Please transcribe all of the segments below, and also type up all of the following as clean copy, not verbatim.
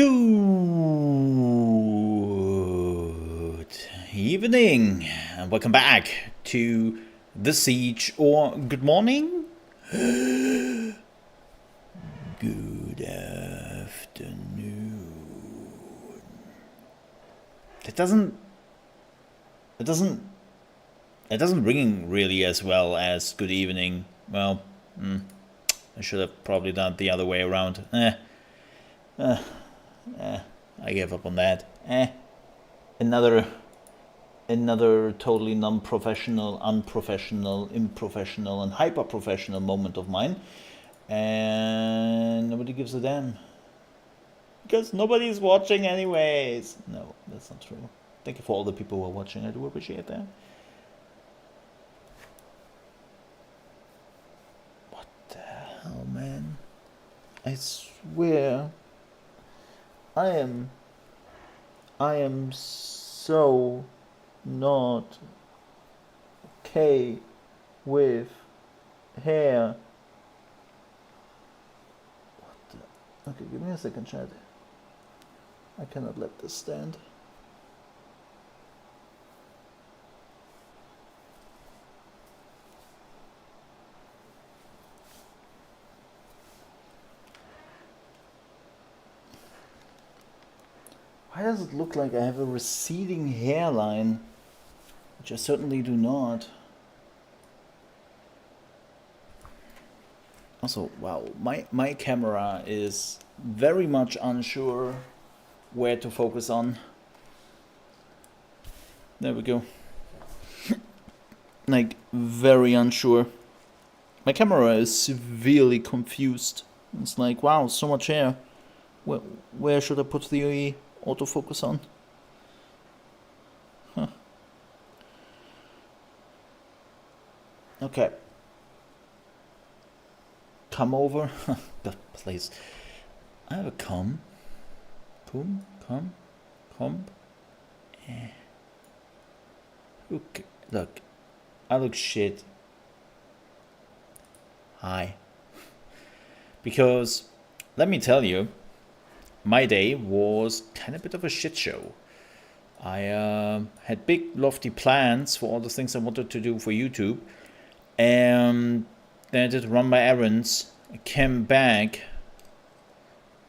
Good evening and welcome back to The Siege, or good morning? Good afternoon. It doesn't ring really as well as good evening. Well, I should have probably done it the other way around. I gave up on that. Another totally non-professional, unprofessional, improfessional, and hyper-professional moment of mine. And nobody gives a damn. Because nobody's watching anyways. No, that's not true. Thank you for all the people who are watching. I do appreciate that. What the hell, man? I swear. I am so not okay with hair. What the? Okay, give me a second, chat. I cannot let this stand. Why does it look like I have a receding hairline? Which I certainly do not. Also, wow, my camera is very much unsure where to focus on. There we go. Like, very unsure. My camera is severely confused. It's like, wow, so much hair. Where should I put the autofocus on? Huh. Okay. Come over. God, please. I have a comb. Comb? Okay. Look. I look shit. Hi. Because, let me tell you, my day was kind of a bit of a shit show. I had big lofty plans for all the things I wanted to do for YouTube, and then I did run my errands. I came back,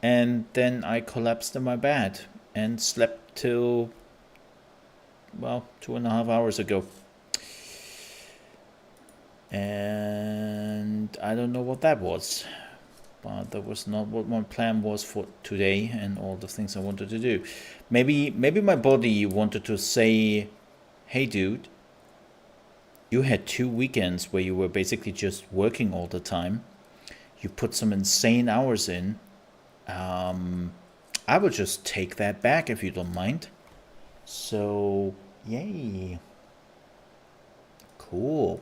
and then I collapsed in my bed and slept till, well, 2.5 hours ago. And I don't know what that was. But that was not what my plan was for today and all the things I wanted to do. Maybe my body wanted to say, hey dude, you had 2 weekends where you were basically just working all the time. You put some insane hours in. I would just take that back if you don't mind. So, yay. Cool.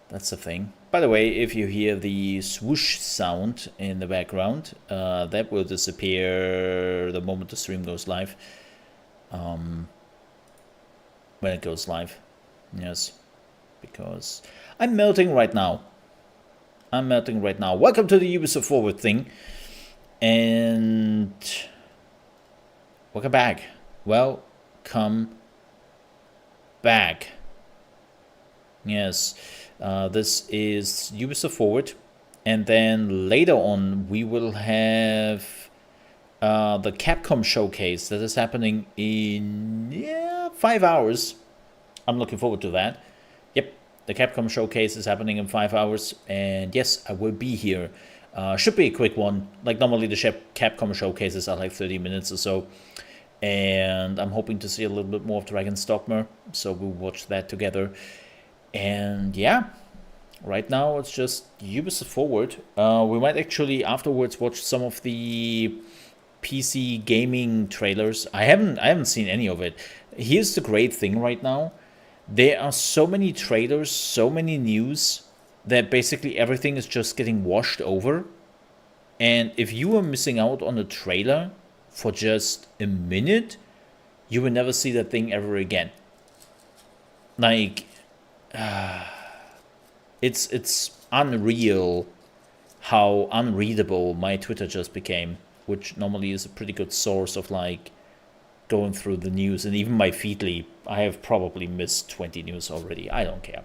That's the thing. By the way, if you hear the swoosh sound in the background, that will disappear the moment the stream goes live. When it goes live. Yes. Because I'm melting right now. Welcome to the Ubisoft Forward thing. And welcome back. Welcome back. Yes. This is Ubisoft Forward, and then later on we will have the Capcom showcase that is happening in 5 hours. I'm looking forward to that. Yep, the Capcom showcase is happening in 5 hours, and yes, I will be here. Should be a quick one. Like normally the Capcom showcases are like 30 minutes or so, and I'm hoping to see a little bit more of Dragon's Dogma, so we'll watch that together. And yeah, right now it's just Ubisoft Forward. We might actually afterwards watch some of the PC gaming trailers. I haven't seen any of it. Here's the great thing right now. There are so many trailers, so many news, that basically everything is just getting washed over. And if you are missing out on a trailer for just a minute, you will never see that thing ever again. Like, it's unreal how unreadable my Twitter just became. which normally is a pretty good source of like going through the news, and even my Feedly, I have probably missed 20 news already. I don't care.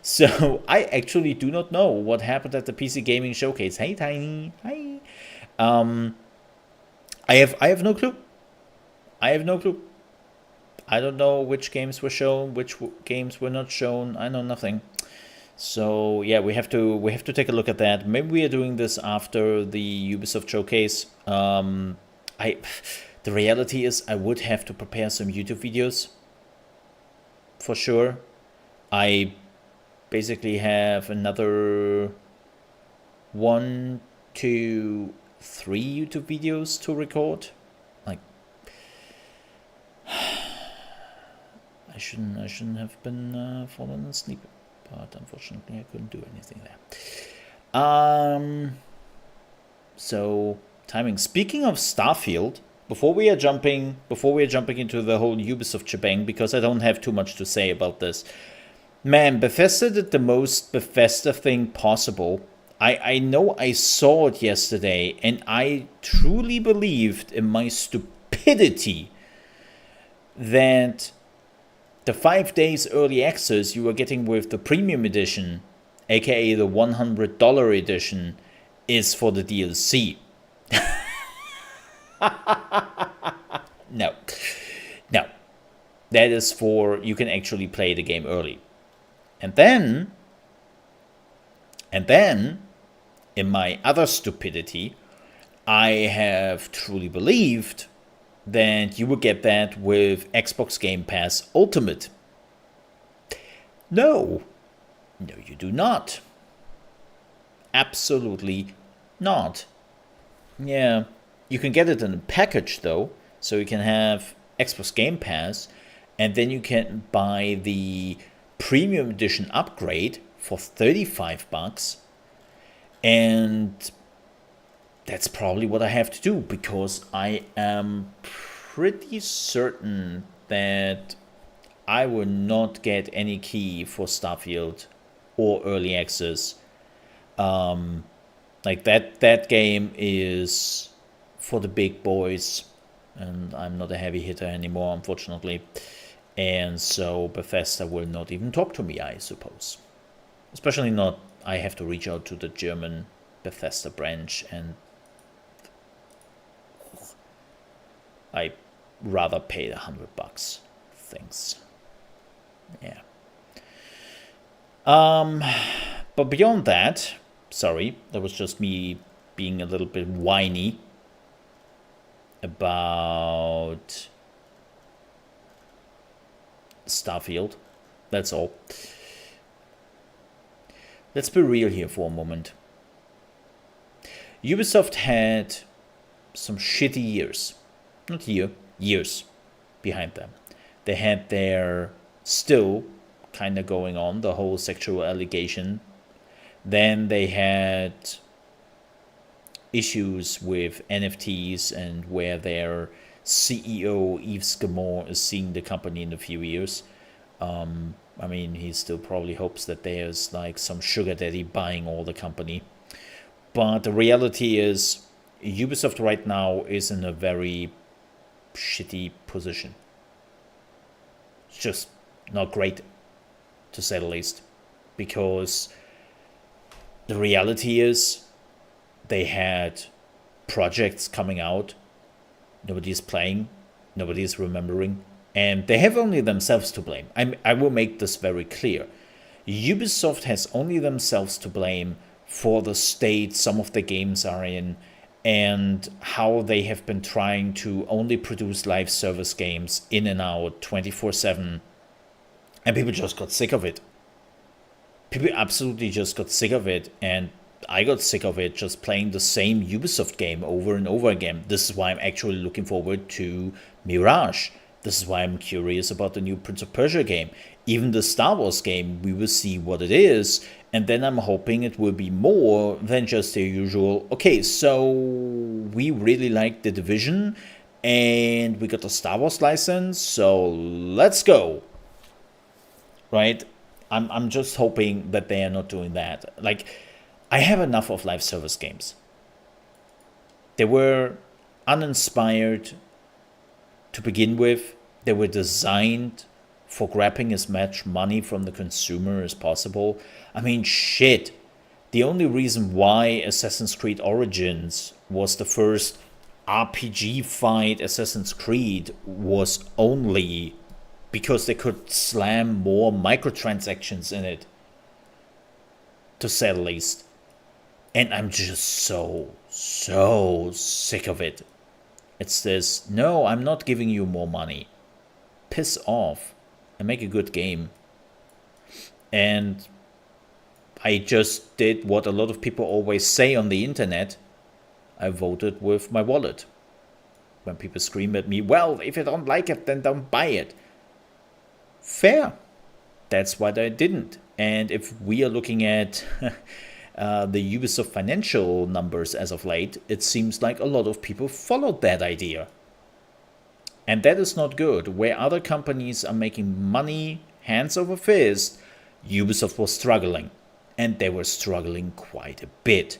So I actually do not know what happened at the PC Gaming Showcase. Hey, Tiny. Hi. I have no clue. I have no clue. I don't know which games were shown, which games were not shown. I know nothing. So yeah, we have to take a look at that. Maybe we are doing this after the Ubisoft Showcase. The reality is I would have to prepare some YouTube videos for sure. I basically have another 1, 2, 3 YouTube videos to record. Like I shouldn't have been fallen asleep, but unfortunately I couldn't do anything there. So timing. Speaking of Starfield, before we are jumping into the whole Ubisoft shebang, because I don't have too much to say about this. Man, Bethesda did the most Bethesda thing possible. I know I saw it yesterday, and I truly believed in my stupidity that the 5 days early access you are getting with the premium edition, aka the $100 edition, is for the DLC. No. That is for, you can actually play the game early. And then, in my other stupidity, I have truly believed that you will get that with Xbox Game Pass Ultimate. No, you do not. Absolutely not. Yeah, you can get it in a package though, so you can have Xbox Game Pass, and then you can buy the premium edition upgrade for $35, and that's probably what I have to do, because I am pretty certain that I will not get any key for Starfield or early access. Like that game is for the big boys, and I'm not a heavy hitter anymore, unfortunately. And so Bethesda will not even talk to me, I suppose. Especially not, I have to reach out to the German Bethesda branch, and I rather pay the $100. Thanks. Yeah. But beyond that, sorry, that was just me being a little bit whiny about Starfield. That's all. Let's be real here for a moment. Ubisoft had some shitty years. Not years behind them. They had their still kind of going on, the whole sexual allegation. Then they had issues with NFTs, and where their CEO, Yves Guillemot, is seeing the company in a few years. I mean, he still probably hopes that there's like some sugar daddy buying all the company. But the reality is, Ubisoft right now is in a very shitty position. It's just not great, to say the least. Because the reality is, they had projects coming out, nobody is playing, nobody is remembering, and they have only themselves to blame. I will make this very clear. Ubisoft has only themselves to blame for the state some of the games are in, and how they have been trying to only produce live service games in and out 24/7, and people just got sick of it. People absolutely just got sick of it, and I got sick of it just playing the same Ubisoft game over and over again. This is why I'm actually looking forward to Mirage. This is why I'm curious about the new Prince of Persia game. Even the Star Wars game, we will see what it is, and then I'm hoping it will be more than just the usual, okay, so we really like The Division, and we got the Star Wars license, so let's go. Right? I'm just hoping that they are not doing that. Like, I have enough of live service games. They were uninspired to begin with. They were designed for grabbing as much money from the consumer as possible. I mean, shit. The only reason why Assassin's Creed Origins was the first RPG fight Assassin's Creed was only because they could slam more microtransactions in it, to say the least. And I'm just so sick of it. It's this, no, I'm not giving you more money. Piss off and make a good game. And I just did what a lot of people always say on the internet. I voted with my wallet. When people scream at me, well, if you don't like it, then don't buy it. Fair. That's what I didn't. And if we are looking at the Ubisoft financial numbers as of late, it seems like a lot of people followed that idea. And that is not good. Where other companies are making money hands over fist, Ubisoft was struggling. And they were struggling quite a bit.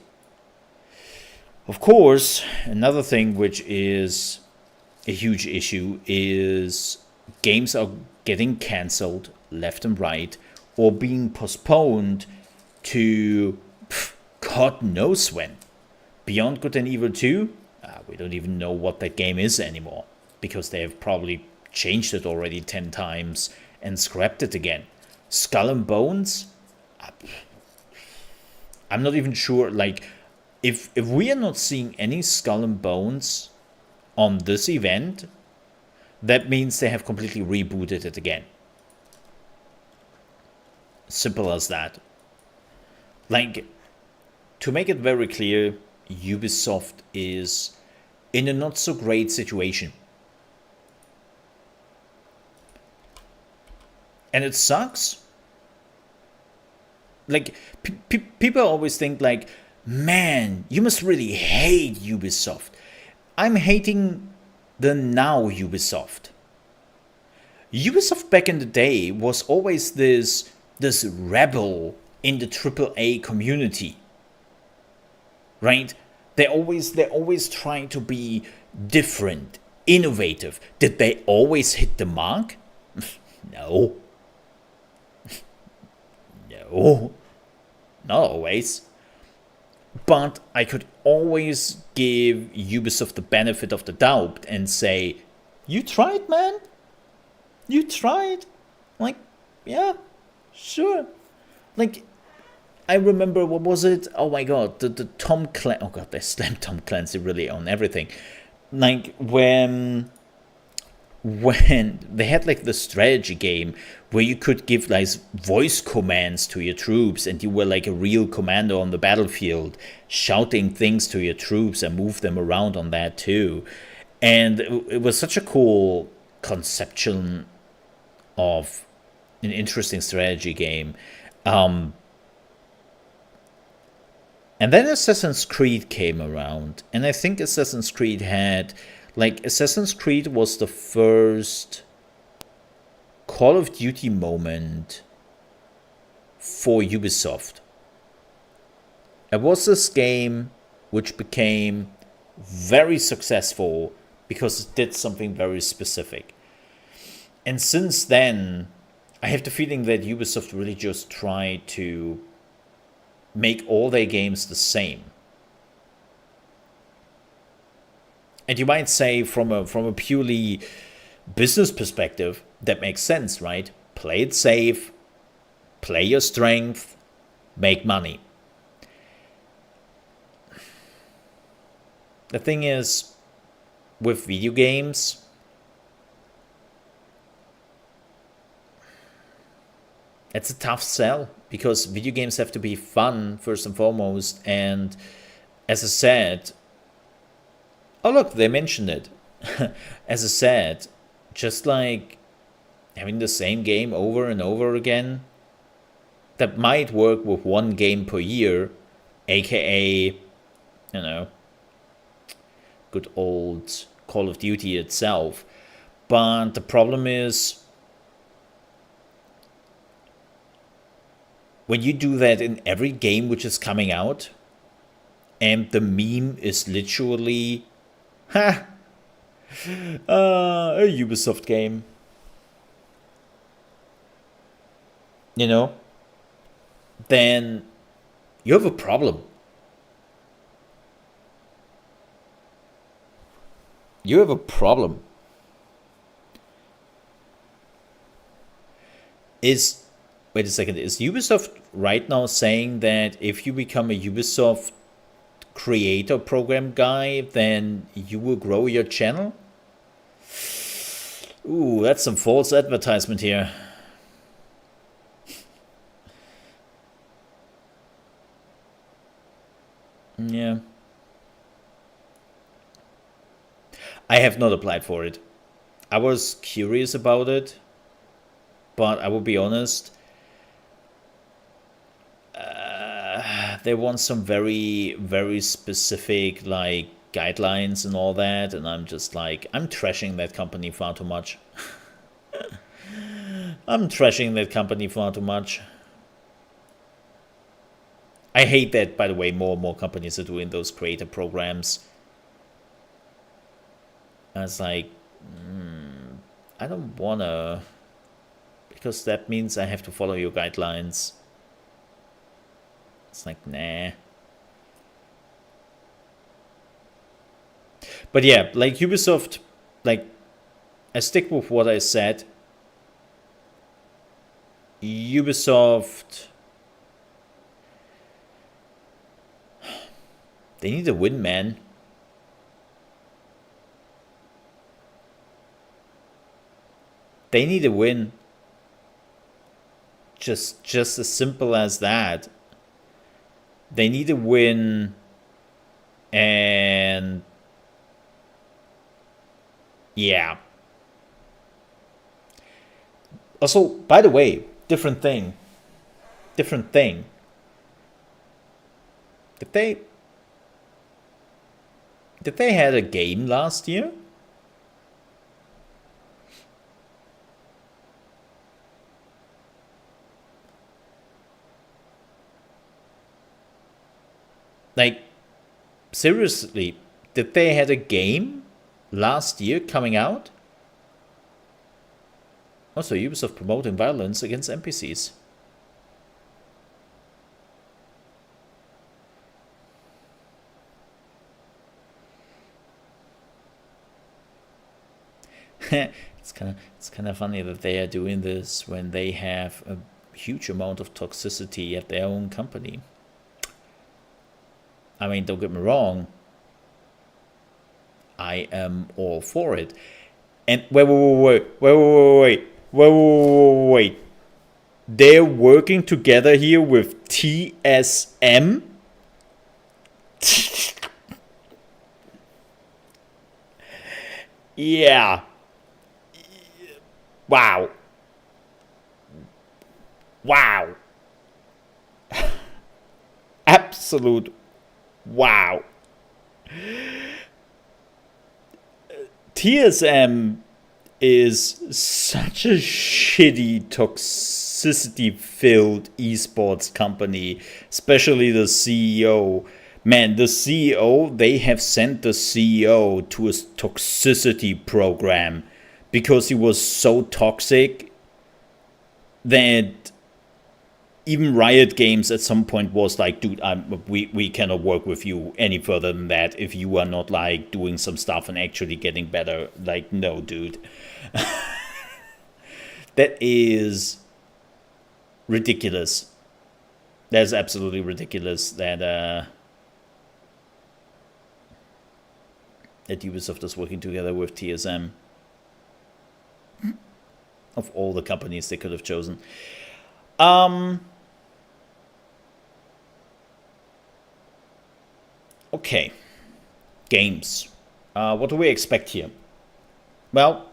Of course, another thing which is a huge issue is games are getting cancelled left and right or being postponed to God knows when. Beyond Good and Evil 2, we don't even know what that game is anymore because they have probably changed it already 10 times and scrapped it again. Skull and Bones, I'm not even sure, like, if we are not seeing any Skull and Bones on this event, that means they have completely rebooted it again. Simple as that. Like, to make it very clear, Ubisoft is in a not so great situation. And it sucks. Like, people always think like, man, you must really hate Ubisoft. I'm hating the now Ubisoft. Ubisoft back in the day was always this rebel in the AAA community. Right? They're always trying to be different, innovative. Did they always hit the mark? No. No. Not always. But I could always give Ubisoft the benefit of the doubt and say, you tried, man? You tried? Like, yeah, sure. Like, I remember, what was it? Oh my god, the Tom Clancy. Oh god, they slammed Tom Clancy really on everything. Like, when they had like the strategy game where you could give like voice commands to your troops and you were like a real commander on the battlefield shouting things to your troops and move them around on that too. And it was such a cool conception of an interesting strategy game. And then Assassin's Creed came around, and I think Assassin's Creed was the first Call of Duty moment for Ubisoft. It was this game which became very successful because it did something very specific. And since then, I have the feeling that Ubisoft really just tried to make all their games the same. And you might say from a purely business perspective, that makes sense, right? Play it safe, play your strength, make money. The thing is, with video games, it's a tough sell because video games have to be fun first and foremost. And as I said, oh look, they mentioned it. As I said, just like having the same game over and over again, that might work with one game per year, aka, good old Call of Duty itself. But the problem is, when you do that in every game which is coming out, And the meme is literally, ha, a Ubisoft game. You know? Then you have a problem. You have a problem. Wait a second, is Ubisoft right now saying that if you become a Ubisoft creator program guy, then you will grow your channel? Ooh, that's some false advertisement here. Yeah. I have not applied for it. I was curious about it, but I will be honest, they want some very, very specific like guidelines and all that, and I'm just like, I'm trashing that company far too much. I'm trashing that company far too much. I hate that, by the way, more and more companies are doing those creator programs. And it's like, I don't wanna, because that means I have to follow your guidelines. It's like, nah. But yeah, like Ubisoft, like, I stick with what I said. Ubisoft, they need a win, man. They need a win. Just as simple as that. They need a win, and yeah. Also, by the way, different thing. Did they had a game last year? Like, seriously, did they had a game last year coming out? Also, Ubisoft promoting violence against NPCs. It's kind of funny that they are doing this when they have a huge amount of toxicity at their own company. I mean, don't get me wrong, I am all for it. And wait. They're working together here with TSM? Yeah. Wow. Absolute wow. TSM is such a shitty, toxicity-filled esports company, especially the CEO. Man, the CEO, they have sent the CEO to a toxicity program because he was so toxic that even Riot Games at some point was like, dude, we cannot work with you any further than that if you are not like doing some stuff and actually getting better. Like, no, dude. That is ridiculous. That's absolutely ridiculous that that Ubisoft is working together with TSM. Of all the companies they could have chosen. Okay. Games. What do we expect here? Well,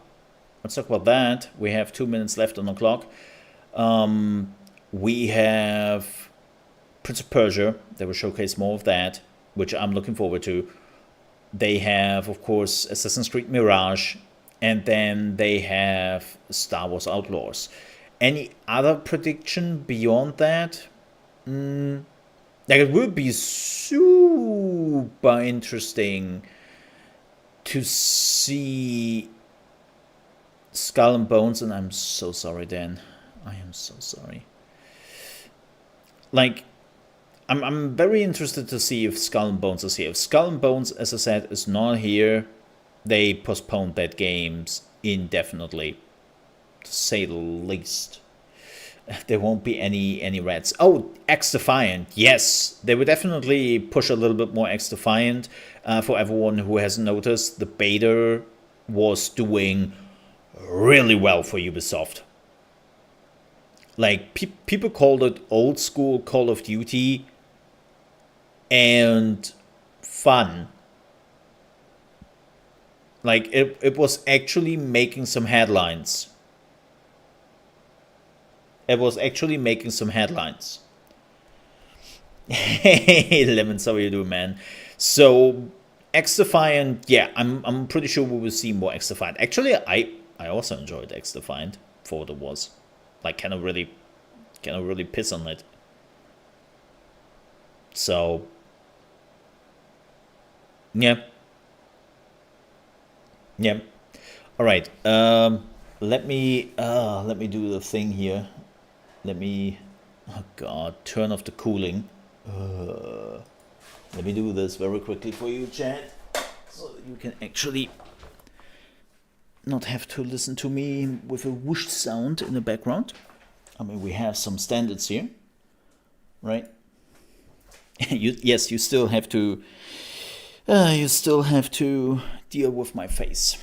let's talk about that. We have 2 minutes left on the clock. We have Prince of Persia. They will showcase more of that, which I'm looking forward to. They have, of course, Assassin's Creed Mirage, and then they have Star Wars Outlaws. Any other prediction beyond that? Like, it would be super super interesting to see Skull and Bones, and I'm so sorry, Dan. I am so sorry. Like, I'm very interested to see if Skull and Bones is here. If Skull and Bones, as I said, is not here, they postponed that games indefinitely, to say the least. There won't be any rats. Oh, X-Defiant. Yes, they would definitely push a little bit more X-Defiant. For everyone who hasn't noticed, the beta was doing really well for Ubisoft. Like, people called it old school Call of Duty and fun. Like, it was actually making some headlines. It was actually making some headlines. Hey, Lemons, how you doing, man? So, X-Defiant, yeah, I'm pretty sure we will see more X-Defiant. Actually, I also enjoyed X-Defiant for what it was. Like, kind of really piss on it. So, yeah. Yeah. All right. Let me do the thing here. Let me, oh God, turn off the cooling. Let me do this very quickly for you, chat, so that you can actually not have to listen to me with a whoosh sound in the background. I mean, we have some standards here, right? Yes, you still have to. You still have to deal with my face.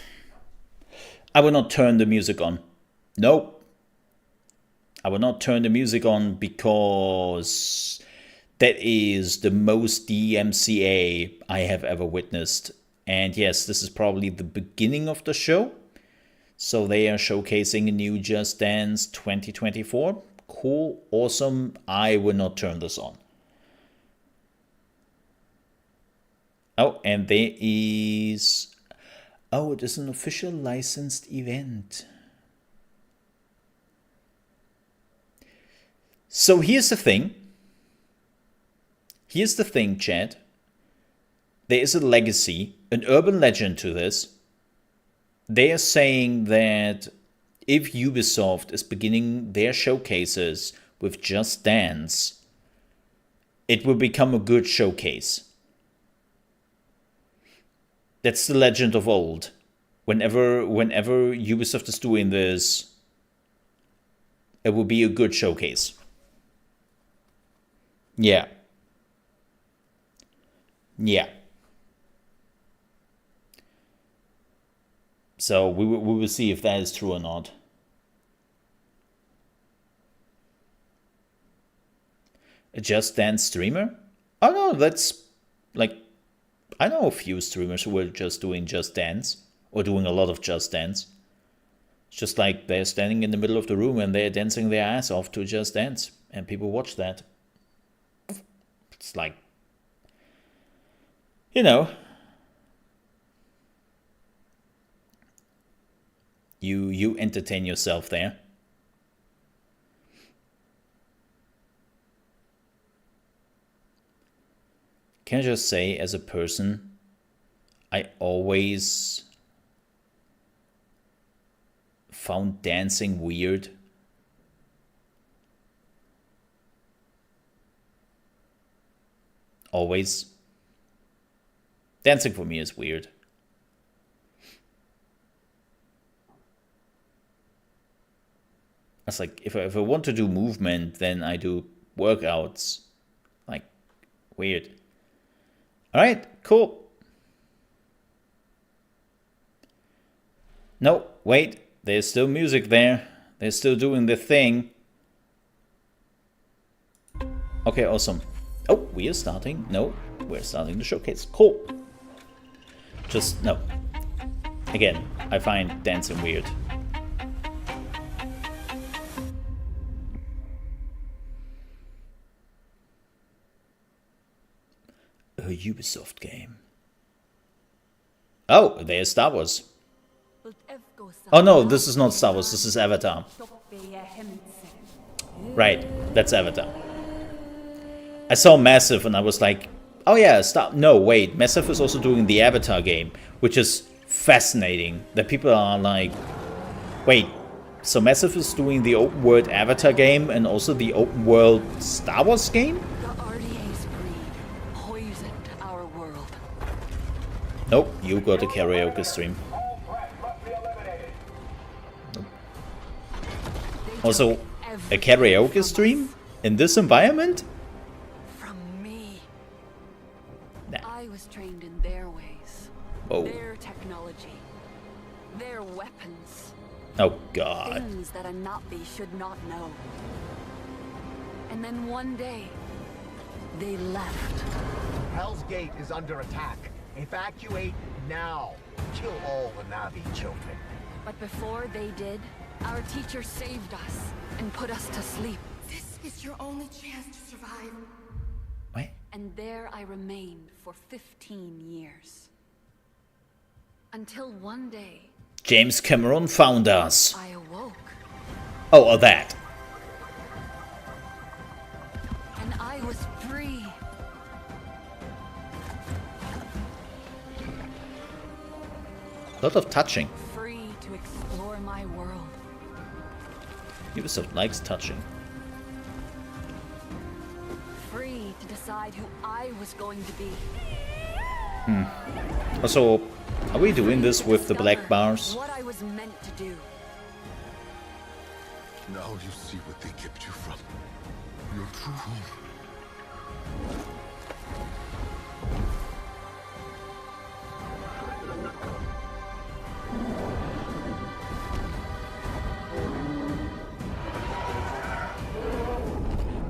I will not turn the music on. Nope. I will not turn the music on because that is the most DMCA I have ever witnessed. And yes, this is probably the beginning of the show. So they are showcasing a new Just Dance 2024. Cool, awesome. I will not turn this on. Oh, and there is... Oh, it is an official licensed event. So here's the thing. Here's the thing, chat. There is a legacy, an urban legend to this. They are saying that if Ubisoft is beginning their showcases with Just Dance, it will become a good showcase. That's the legend of old. Whenever Ubisoft is doing this, it will be a good showcase. Yeah. Yeah. So we will see if that is true or not. A Just Dance streamer? Oh no, that's like, I know a few streamers who are just doing Just Dance or doing a lot of Just Dance. It's just like they're standing in the middle of the room and they're dancing their ass off to Just Dance, and people watch that. It's like, you know, you entertain yourself there. Can I just say, as a person, I always found dancing weird. Always. Dancing for me is weird. It's like, if I want to do movement, then I do workouts. Like, weird. Alright, cool. No, wait. There's still music there. They're still doing the thing. Okay, awesome. Oh, we are starting. No, we're starting the showcase. Cool. Just, no. Again, I find dancing weird. A Ubisoft game. Oh, there's Star Wars. Oh no, this is not Star Wars, this is Avatar. Right, that's Avatar. I saw Massive and I was like, Oh yeah, stop. No, wait. Massive is also doing the Avatar game, which is fascinating. That people are like, wait, so Massive is doing the open world Avatar game and also the open world Star Wars game? The RDA's greed poisoned our world. Nope, you got a karaoke stream. Also, a karaoke stream? In this environment? From me. Nah. I was trained in their ways. Oh. Their technology. Their weapons. Oh god. Things that a Navi should not know. And then one day, they left. Hell's Gate is under attack. Evacuate now. Kill all the Navi children. But before they did, our teacher saved us and put us to sleep. This is your only chance to survive. What? And there I remained for 15 years. Until one day, James Cameron found us. I awoke. Oh, or that. And I was free. A lot of touching. Free to explore my world. Ubisoft likes touching. Free to decide who I was going to be. Also, are we doing this with the black bars? What I was meant to do. Now you see what they kept you from. Your true home.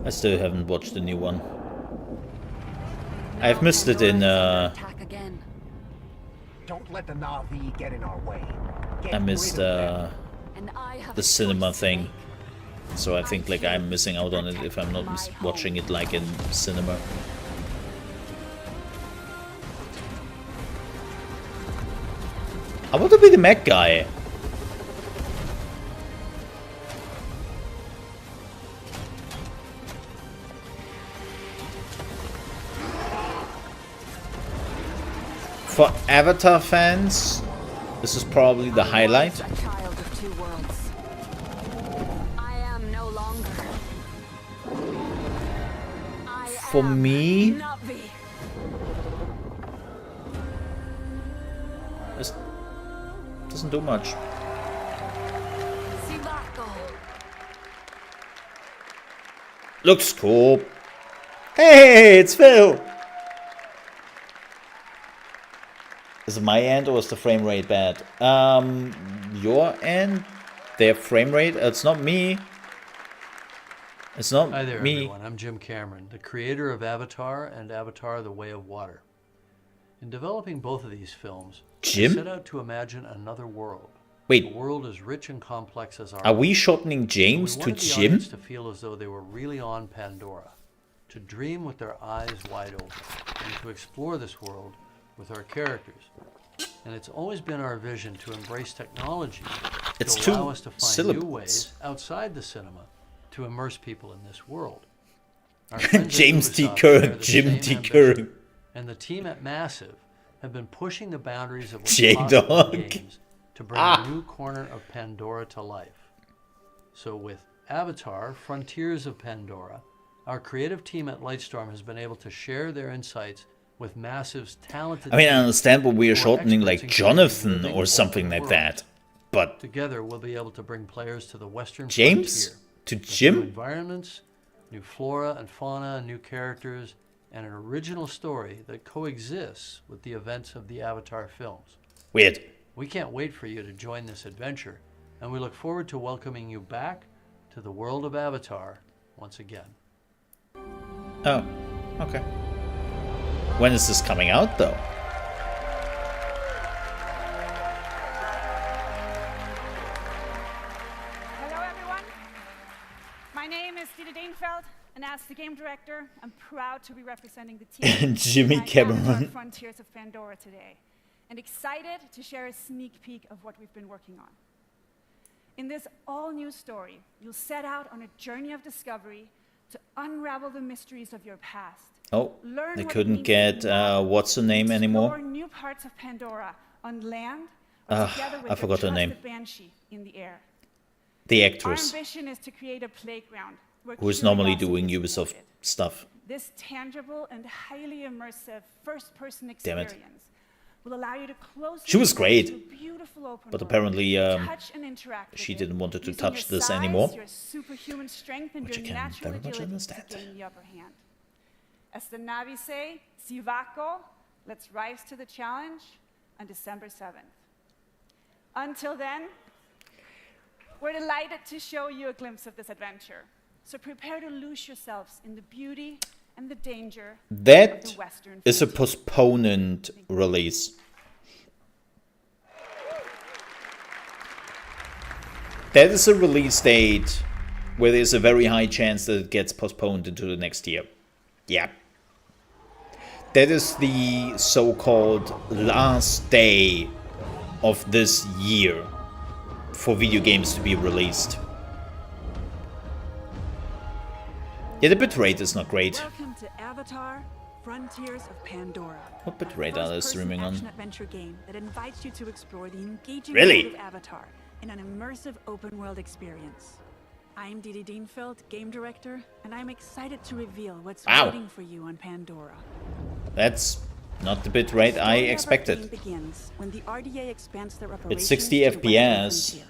I still haven't watched the new one. I've missed it in Attack again. Don't let the Navi get in our way. I missed And I have the a cinema choice to thing. make. So I think like I'm missing out on it if I'm not watching it like in cinema. I want to be the Mac guy. For Avatar fans, this is probably the highlight. A child of two worlds. I am no longer. I For am me, Navi. this doesn't do much. Sivako. Looks cool. Hey, it's Phil. Is it my end or is the frame rate bad? Your end? Their frame rate? It's not me. It's not Hi there, me. everyone. I'm Jim Cameron, the creator of Avatar and Avatar: The Way of Water. In developing both of these films, Jim? I set out to imagine another world. Wait. A world as rich and complex as ours. Are we shortening James We to wanted the Jim? audience to feel as though they were really on Pandora, to dream with their eyes wide open, and to explore this world with our characters. And it's always been our vision to embrace technology It's to two allow us to find syllables. new ways outside the cinema to immerse people in this world. Our friends at James T. Ubisoft Curran, share the Jim same T. ambition, Curran. and the team at Massive have been pushing the boundaries of what's J-Dog. possible in games to bring a new corner of Pandora to life. So with Avatar: Frontiers of Pandora, our creative team at Lightstorm has been able to share their insights with Massive's talented I mean, I team understand what we are who shortening experts like in Jonathan creating or living something open like worlds. that. But Together, we'll be able to bring players to the Western James? frontier To with new Jim? environments, new flora and fauna, new characters, and an original story that coexists with the events of the Avatar films. Weird. We can't wait for you to join this adventure, and we look forward to welcoming you back to the world of Avatar once again. Oh, okay. When is this coming out, though? Hello, everyone. My name is Dieter Deenfeld, and as the game director, I'm proud to be representing the team Jimmy at Avatar Cameron. Frontiers of Pandora today, and excited to share a sneak peek of what we've been working on. In this all-new story, you'll set out on a journey of discovery to unravel the mysteries of your past Oh, Learn they what it couldn't means to get be Navi. what's her name anymore? Explore new parts of Pandora on land or together with I your forgot her name. trusted Banshee in the air. The Our actress ambition is to create a playground where who is normally curiosity doing is Ubisoft rewarded. stuff. This tangible and highly immersive first-person Damn it. experience will allow you to closely She was engage great, in a beautiful open but world, apparently touch and interact with she it, didn't want to using touch your this size, anymore, your superhuman strength, and which your I can natural very much agility understand. to gain the upper hand. As the Navi say, Sivako, let's rise to the challenge on December 7th. Until then, we're delighted to show you a glimpse of this adventure. So prepare to lose yourselves in the beauty and the danger of That the Western is a frontier. postponed release. That is a release date where there's a very high chance that it gets postponed into the next year. Yeah. That is the so-called last day of this year for video games to be released. Yeah, the bitrate is not great. Welcome to Avatar: Frontiers of Pandora. What bitrate are they streaming on? Action-adventure game that invites you to explore the engaging Really? world of Avatar in an immersive open-world experience. I'm Didi Dienfeld, game director, and I'm excited to reveal what's Wow. waiting for you on Pandora. That's not the bitrate I Story of our expected. game begins when the RDA expands their It's operations 60 to the Western FPS. frontier.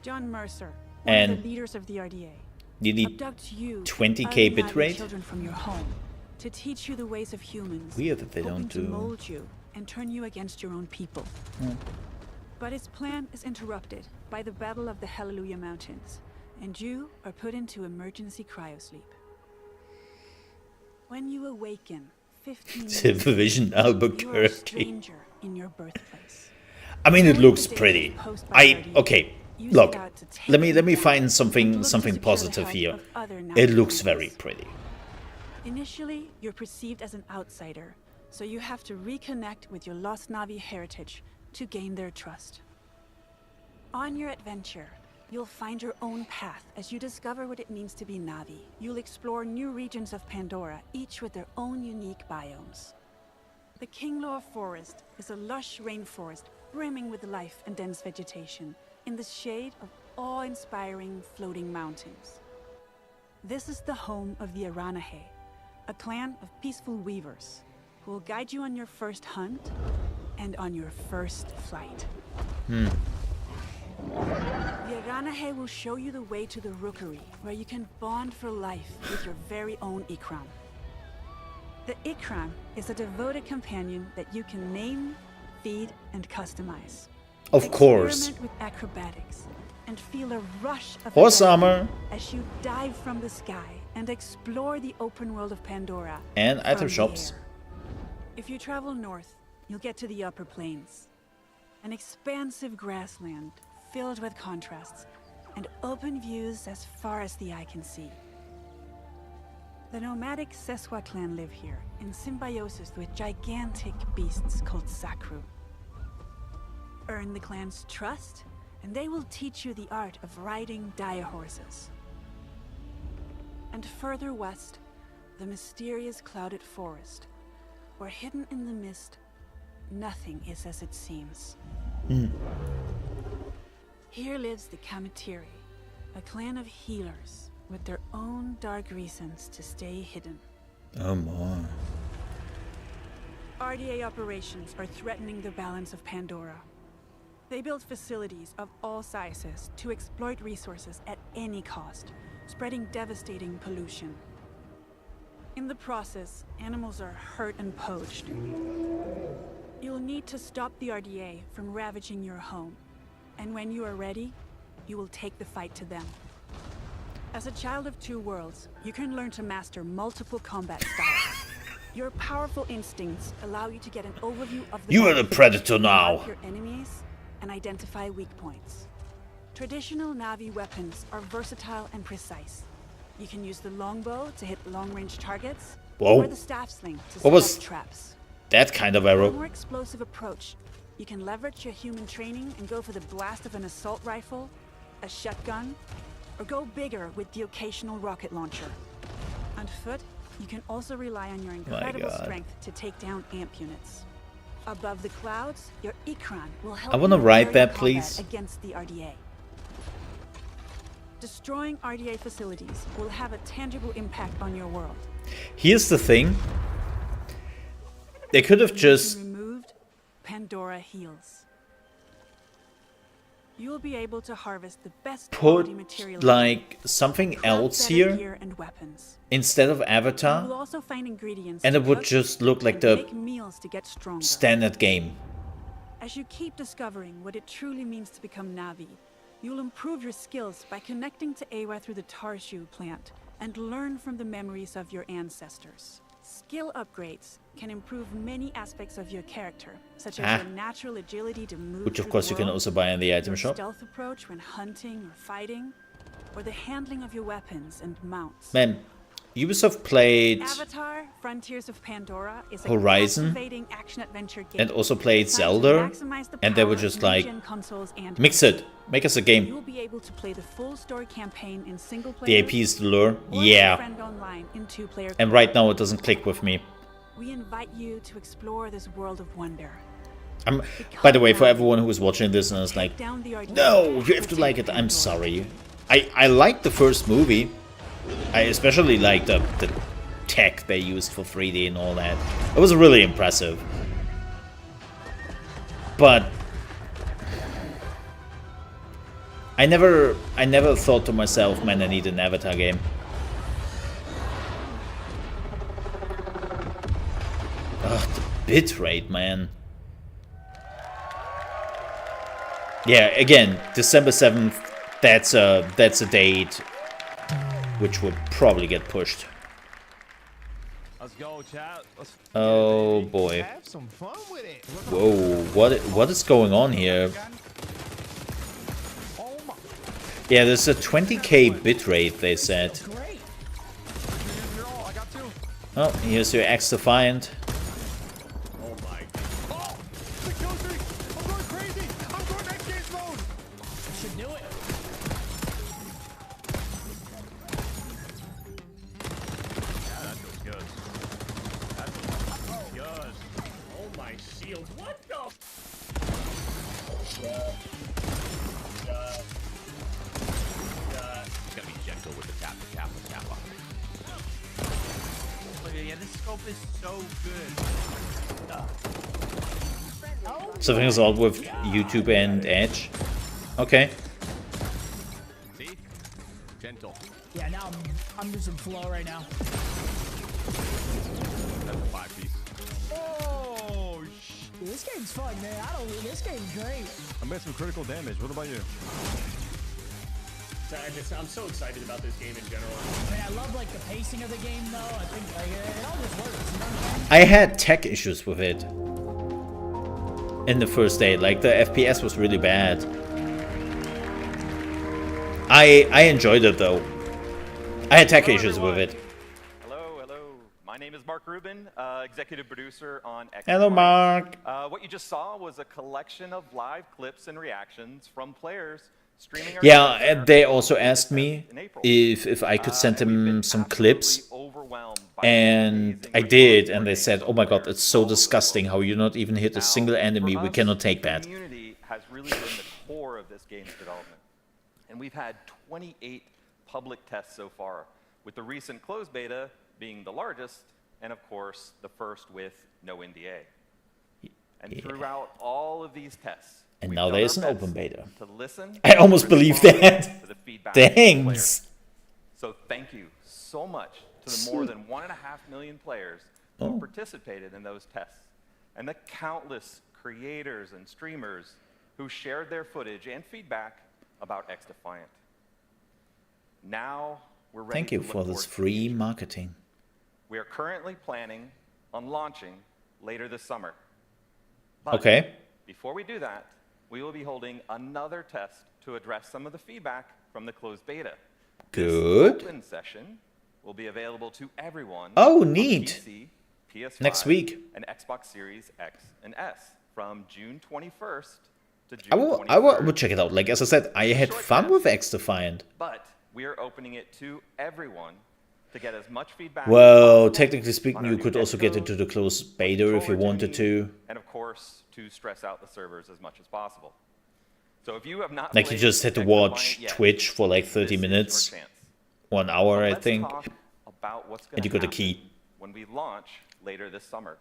John Mercer, one And of the leaders of the RDA, you need abducts you 20K and other bitrate? children from your home to teach you the ways of humans. Weird that they hoping don't to do- mold you and turn you against your own people. But his plan is interrupted by the Battle of the Hallelujah Mountains, and you are put into emergency cryosleep. When you awaken, 15 years Silver Vision you are a Albuquerque. stranger in your birthplace. I mean, it During looks the days pretty. posed by RDA, Okay. you Look, set out to take let me them down find and something look to something secure the positive help here. of other It Navi looks planets. very pretty. Initially, you're perceived as an outsider, so you have to reconnect with your lost Navi heritage to gain their trust. On your adventure, you'll find your own path as you discover what it means to be Navi. You'll explore new regions of Pandora, each with their own unique biomes. The Kinglor Forest is a lush rainforest brimming with life and dense vegetation in the shade of awe-inspiring floating mountains. This is the home of the Aranahe, a clan of peaceful weavers who will guide you on your first hunt and on your first flight. The Aranahe will show you the way to the Rookery, where you can bond for life with your very own Ikram. The Ikram is a devoted companion that you can name, feed, and customize. Of course. Experiment with acrobatics and feel a rush of Horse adrenaline armor. as you dive from the sky and explore the open world of Pandora. And item from the shops. air. If you travel north, you'll get to the upper plains. An expansive grassland filled with contrasts and open views as far as the eye can see. The nomadic Seswa clan live here in symbiosis with gigantic beasts called Sakru. Earn the clan's trust, and they will teach you the art of riding dire horses. And further west, the mysterious clouded forest, where hidden in the mist, nothing is as it seems. Here lives the Kamatiri, a clan of healers with their own dark reasons to stay hidden. Oh my. RDA operations are threatening the balance of Pandora. They build facilities of all sizes to exploit resources at any cost, spreading devastating pollution. In the process, animals are hurt and poached. You'll need to stop the RDA from ravaging your home. And when you are ready, you will take the fight to them. As a child of two worlds, you can learn to master multiple combat styles. Your powerful instincts allow you to get an overview of the You are the battlefield, predator mark now. your enemies, and identify weak points. Traditional Navi weapons are versatile and precise. You can use the longbow to hit long-range targets, Whoa. or the staff sling to What set was- up traps. That kind of For a arrow. more explosive approach, you can leverage your human training and go for the blast of an assault rifle, a shotgun, or go bigger with the occasional rocket launcher. On foot, You can also rely on your incredible God. strength to take down amp units. Above the clouds, your Ikran will help I wanna you in write aerial that, combat please. against the RDA. Destroying RDA facilities will have a tangible impact on your world. Here's the thing. They could have just Removed, Pandora heals. You'll be able to harvest the best quality put material. like something craft else better here gear and weapons. instead of You will Avatar, also find ingredients and to it would cook just look like and the make meals to get stronger. standard game. As you keep discovering what it truly means to become Navi, you'll improve your skills by connecting to Awa through the Tarshu plant and learn from the memories of your ancestors. Skill upgrades can improve many aspects of your character, such as your natural agility to move Which of through course the you can world, also buy in the item your shop. stealth approach when hunting or fighting, or the handling of your weapons and mounts. Man, Ubisoft played Avatar: Frontiers of Pandora is a Horizon captivating action-adventure game and also played designed to Zelda, maximize the and they were power just of like, new-gen consoles and mix it, make us a game. You'll be able to play the full story campaign in single player. The AP is the lure, or with a yeah. friend online in two-player. And right now it doesn't click with me. We invite you to explore this world of wonder. By the way, for everyone who is watching this and is like, Down the RDA no, you to have to take like it, I'm Pandora. sorry. I liked the first movie. I especially liked the tech they used for 3D and all that. It was really impressive. But I never thought to myself, man, I need an Avatar game. Ugh, the bitrate, man. Yeah, again, December 7th, that's a date which would probably get pushed. Let's go, chat. Let's Oh boy. have some fun with it. Whoa, what is going on here? Oh my. Yeah, there's a 20k bitrate, they said. Great. You're all. I got two. Oh, here's your X Defiant. Oh my. Oh! The kill streak! I'm going crazy! I'm going X Games mode! I should do it. Yeah, that feels good. That feels good. Oh my shields. What the? Gotta be gentle with the tap. Yeah, this scope is so good. Something is odd with YouTube and Edge. Okay. See? Gentle. Yeah, now I'm losing flow right now. That's a 5-piece. Oh, Dude, this game's fun, man. This game's great. I made some critical damage. What about you? I'm so excited about this game in general. I mean, I love like the pacing of the game, though. I think like it all just works. You know what I'm saying? I had tech issues with it in the first day. Like the FPS was really bad. I enjoyed it though. I had tech issues with it. Hello. My name is Mark Rubin, executive producer on X. Hello, Mark. What you just saw was a collection of live clips and reactions from players streaming. Yeah, and they also asked me if I could send them some clips, and I did, and they said, "Oh my God, it's so disgusting how you not even hit a single enemy. We cannot take that." The community has really been the core of this game's development, and we've had 28 public tests so far, with the recent closed beta being the largest, and of course the first with no NDA. And throughout all of these tests. And now there is an open beta. To listen, I almost believe that. to the feedback from Thanks. players. So thank you so much to the more than 1.5 million players who participated in those tests, and the countless creators and streamers who shared their footage and feedback about X Defiant. Now we're ready. Thank you to look for this forward to the free future. marketing. We are currently planning on launching later this summer. But Okay. before we do that, we will be holding another test to address some of the feedback from the closed beta. Good. This open session will be available to everyone. Oh, on neat. PC, PS5, Next week. and Xbox Series X and S from June 21st to June I 23rd. will check it out. Like, as I said, I had fun with X Defiant. But we are opening it to everyone to get as much feedback. Well, technically speaking, you could also get into the closed beta if you wanted to. And of course, to stress out the servers as much as possible. So if you have not like you just had to watch Twitch for like 30 minutes, 1 hour, I think, and you got a key. When we launch later this summer,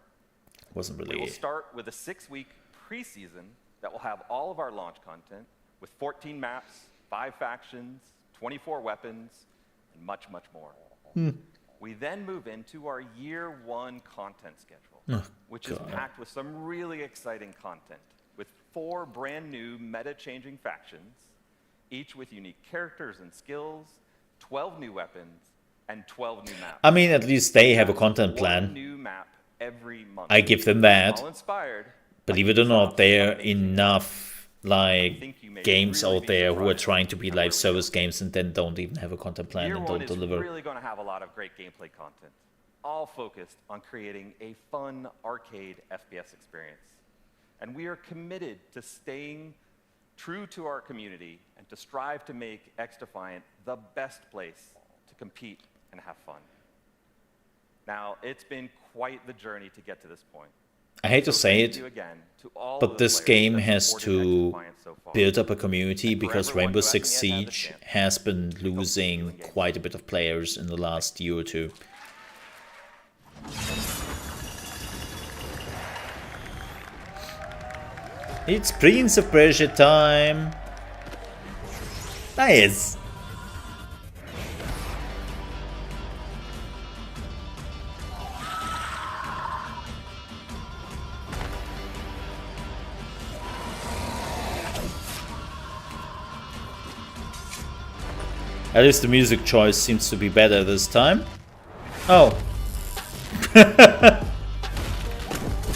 wasn't really. We will start with a 6-week preseason that will have all of our launch content with 14 maps, 5 factions, 24 weapons, and much, much more. We then move into our year 1 content schedule, which is packed with some really exciting content, with 4 brand new meta-changing factions, each with unique characters and skills, 12 new weapons, and 12 new maps. I mean, at least they have a content plan. One new map every month. I give them that. All inspired. Believe it or not, there are enough like games out there who are trying to be live service games and then don't even have a content plan and don't deliver. Year 1 is really going to have a lot of great gameplay content, all focused on creating a fun arcade FPS experience. And we are committed to staying true to our community and to strive to make XDefiant the best place to compete and have fun. Now, it's been quite the journey to get to this point. I hate to say it, but this game has to build up a community because Rainbow Six Siege has been losing quite a bit of players in the last year or two. It's Prince of Persia time! Nice! At least the music choice seems to be better this time. Oh.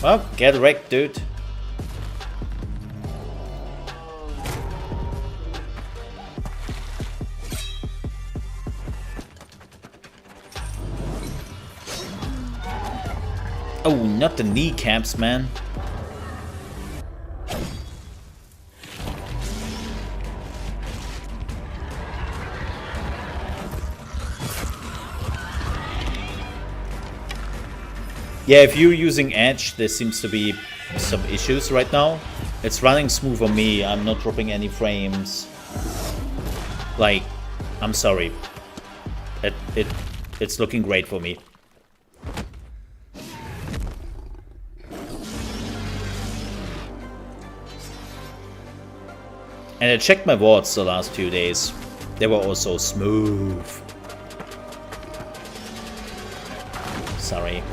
Well, get wrecked, dude. Oh, not the kneecaps, man. Yeah, if you're using Edge, there seems to be some issues right now. It's running smooth on me, I'm not dropping any frames. Like, I'm sorry. It's looking great for me. And I checked my VODs the last few days. They were also smooth. Sorry.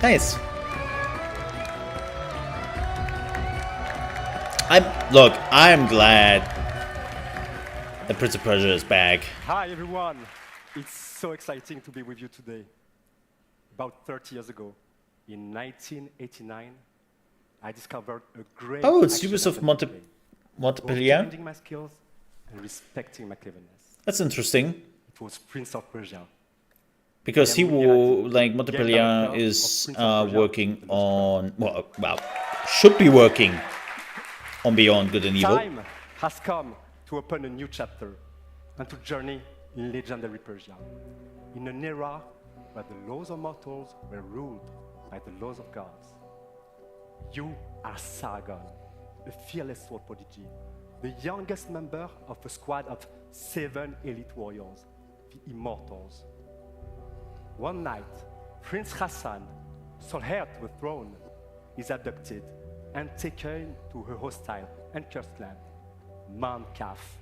Nice. I'm glad that Prince of Persia is back. Hi everyone. It's so exciting to be with you today. About 30 years ago, in 1989, I discovered a great Oh, it's Ubisoft Montpellier. Changing my skills and respecting my cleverness. That's interesting. It was Prince of Persia. Because he will, like, Montpellier is working on, well, should be working on Beyond Good and Evil. Time has come to open a new chapter and to journey in legendary Persia, in an era where the laws of mortals were ruled by the laws of gods. You are Sargon, a fearless sword prodigy, the youngest member of a squad of 7 elite warriors, the Immortals. One night, Prince Hassan, sole heir to the throne, is abducted and taken to her hostile and cursed land, Mount Kaf.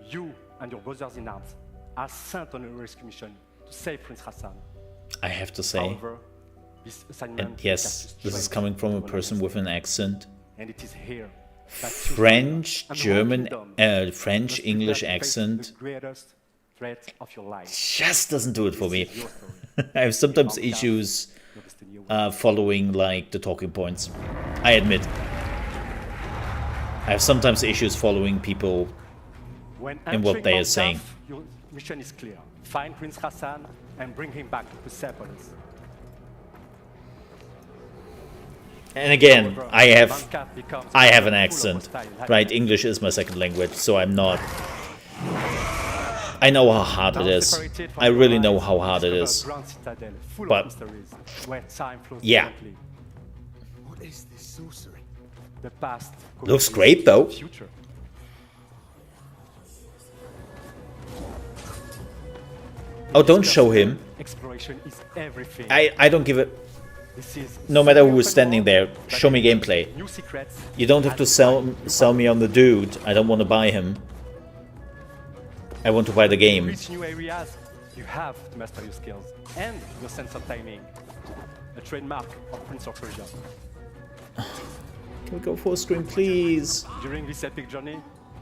You and your brothers in arms are sent on a rescue mission to save Prince Hassan. I have to say, However, this assignment and yes, this is coming from a person with an accent. And it is here French, German, French, English accent. The greatest threat of your life. Just doesn't do it for me. I have sometimes issues following like the talking points. I admit. I have sometimes issues following people When in what entering they are Mount saying. Kaf, your mission is clear. Find Prince Hassan and bring him back to Persepolis. And again, However, I have Mount Kaf becomes an full of accent, hostile inhabitants. right? English is my second language, so I'm not. I know how hard it is. I really know how hard it is. But yeah, What is this sorcery? The past looks great though. future. Oh, don't show him. Exploration is everything. I don't give it. This is No matter who is standing there, show me gameplay. new secrets. You don't have to sell me on the dude. I don't want to buy him. I want to buy the To game. reach new areas, you have to master your skills and your sense of timing. A trademark of Prince of Persia. Can we go full screen, please? During this epic journey,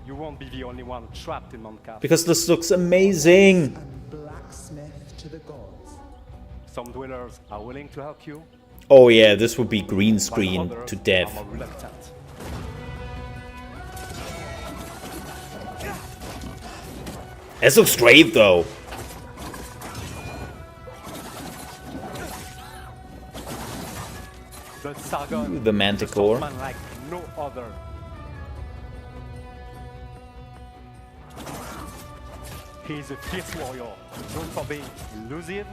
you won't be the only one trapped in Mount Kaf. Because this looks amazing. Blacksmith to the gods. Some dwellers are willing to help you, Oh yeah, this would be green but screen others to death. are more reluctant. This looks great though. But Sargon, The Manticore. is a swordsman like no other. He is a fierce warrior, known for being elusive,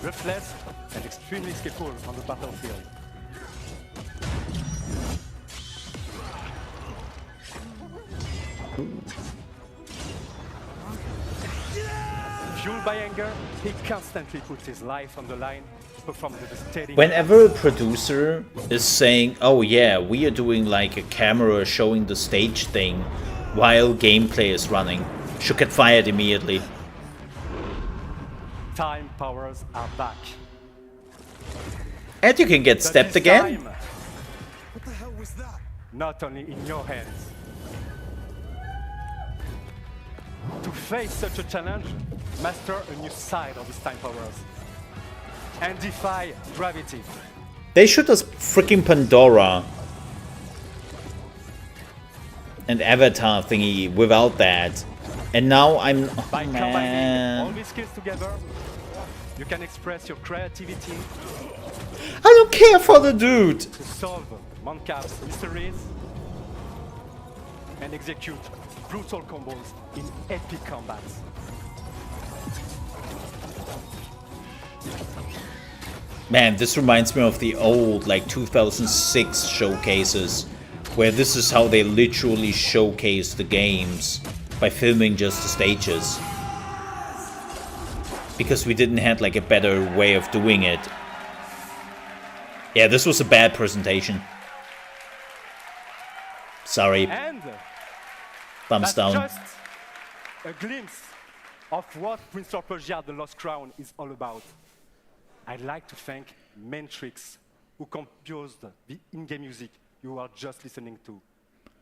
ruthless, and extremely skillful on the battlefield. Fueled by anger, he constantly puts his life on the line to perform the devastating. Whenever a producer is saying, oh yeah, we are doing like a camera showing the stage thing while gameplay is running, should get fired immediately. Time powers are back. And you can get But stepped this again. time, What the hell was that? not only in your hands. To face such a challenge, master a new side of his time powers and defy gravity. They should us freaking Pandora and Avatar thingy without that. And now I'm... Oh, By combining all man. these skills together, you can express your creativity I don't care for the dude. to solve Mount Kaf's mysteries and execute brutal combos in epic combats. Man, this reminds me of the old, like, 2006 showcases, where this is how they literally showcase the games, by filming just the stages. Because we didn't have, like, a better way of doing it. Yeah, this was a bad presentation. Sorry, And thumbs that's down. just a glimpse of what Prince of Persia: The Lost Crown is all about. I'd like to thank Mentrix, who composed the in-game music you are just listening to.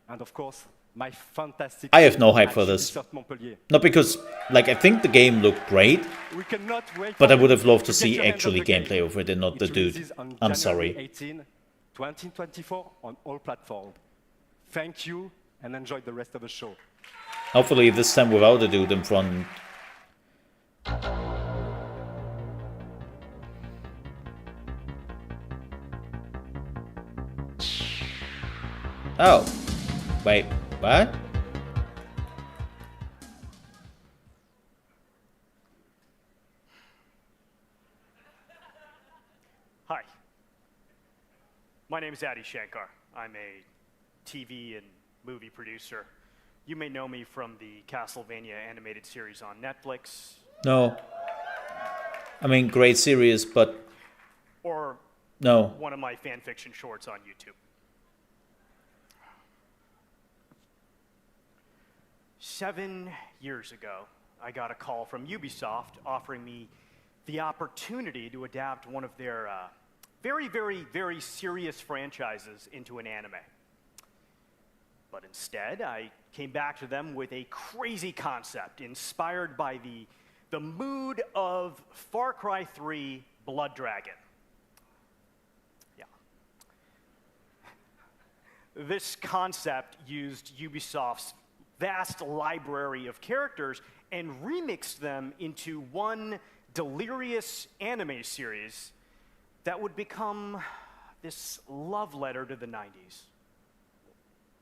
And of course, my fantastic I have no team hype at for this. Ubisoft Montpellier. Not because, like, I think the game looked great, We cannot wait but for I would have loved to get see your hands on actually the game. gameplay of it and not the It dude. releases on I'm January sorry. 18, 2024 on all platforms. Thank you and enjoy the rest of the show. Hopefully this time without a dude in front. Oh. Wait, what? Hi. My name is Adi Shankar. I'm a TV and movie producer. You may know me from the Castlevania animated series on Netflix, No. I mean, great series, but or no. one of my fan fiction shorts on YouTube. 7 years ago, I got a call from Ubisoft offering me the opportunity to adapt one of their very serious franchises into an anime. But instead, I came back to them with a crazy concept inspired by the mood of Far Cry 3 Blood Dragon. Yeah. This concept used Ubisoft's vast library of characters and remixed them into one delirious anime series that would become this love letter to the 90s.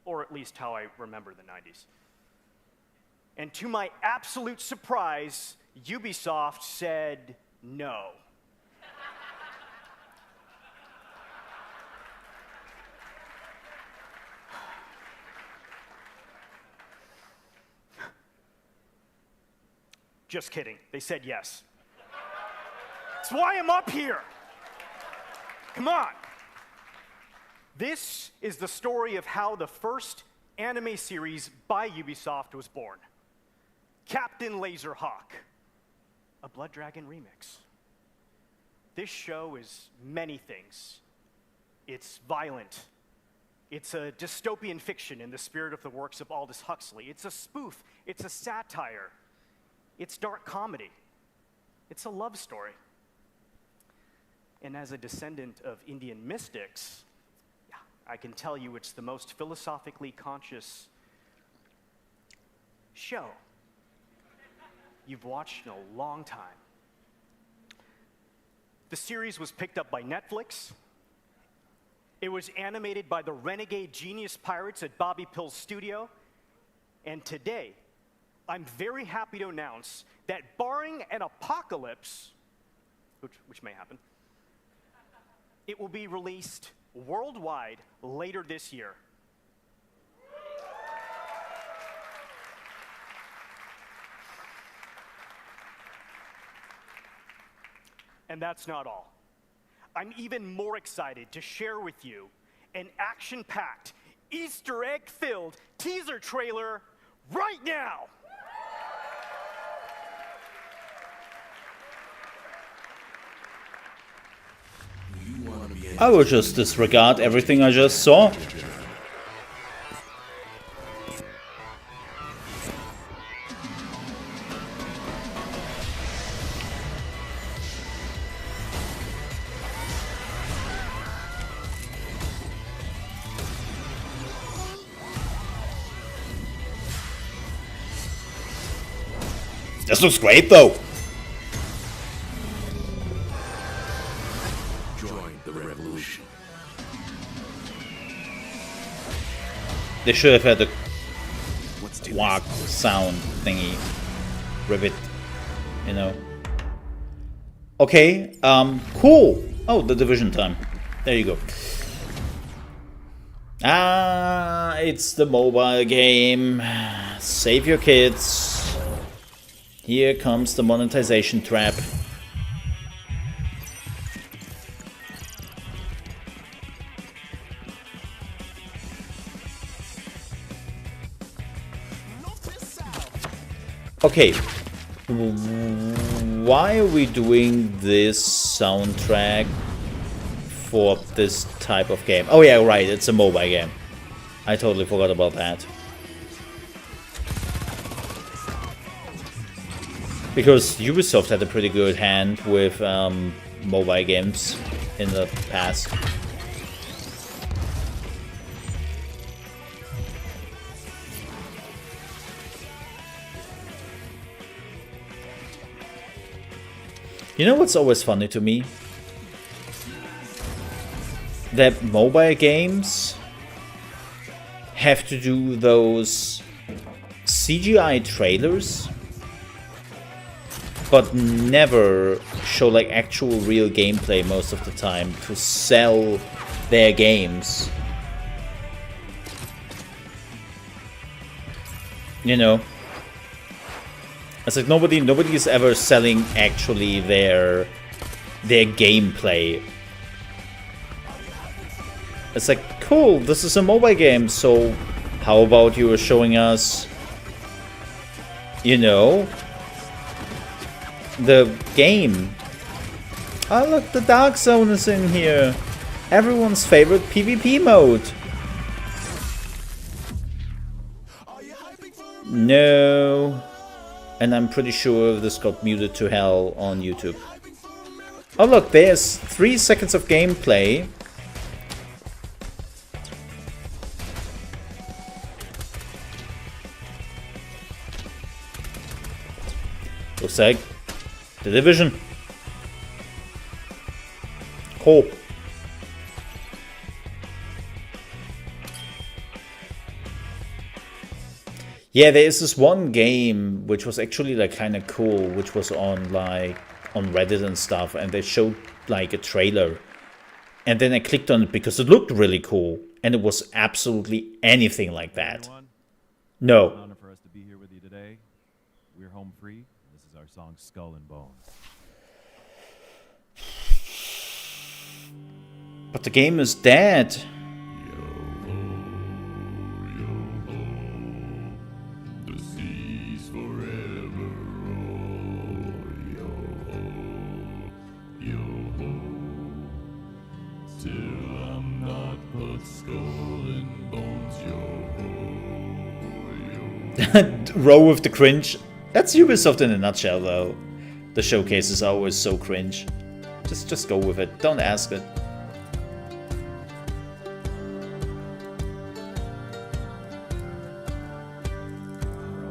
Or at least how I remember the 90s. And to my absolute surprise, Ubisoft said no. Just kidding. They said yes. That's why I'm up here. Come on. This is the story of how the first anime series by Ubisoft was born. Captain Laserhawk, a Blood Dragon remix. This show is many things. It's violent. It's a dystopian fiction in the spirit of the works of Aldous Huxley. It's a spoof. It's a satire. It's dark comedy. It's a love story. And as a descendant of Indian mystics, I can tell you it's the most philosophically conscious show you've watched in a long time. The series was picked up by Netflix. It was animated by the renegade genius pirates at Bobby Pill's studio. And today, I'm very happy to announce that barring an apocalypse, which may happen, it will be released worldwide later this year. And that's not all. I'm even more excited to share with you an action-packed, Easter egg-filled teaser trailer right now. I will just disregard everything I just saw. This looks great though. They should have had a quack sound thingy. Rivet. You know. Okay, cool. Oh, the Division time. There you go. Ah, it's the mobile game. Save your kids. Here comes the monetization trap. Okay, why are we doing this soundtrack for this type of game? Oh yeah, right, it's a mobile game. I totally forgot about that. Because Ubisoft had a pretty good hand with mobile games in the past. You know what's always funny to me? That mobile games have to do those CGI trailers, but never show like actual real gameplay most of the time to sell their games. You know? It's like nobody is ever selling actually their gameplay. It's like, cool, this is a mobile game, so how about you are showing us, you know, the game. Oh look, the Dark Zone is in here. Everyone's favorite PvP mode. No. And I'm pretty sure this got muted to hell on YouTube. Oh look, there's 3 seconds of gameplay. Just like The Division. Cool. Yeah, there is this one game which was actually like kind of cool, which was on like on Reddit and stuff, and they showed like a trailer, and then I clicked on it because it looked really cool, and it was absolutely anything like that. No. It's an honor for us to be here with you today. We're home free. This is our song Skull and Bones. But the game is dead. Row with the cringe. That's Ubisoft in a nutshell, though. The showcases are always so cringe. Just go with it. Don't ask it.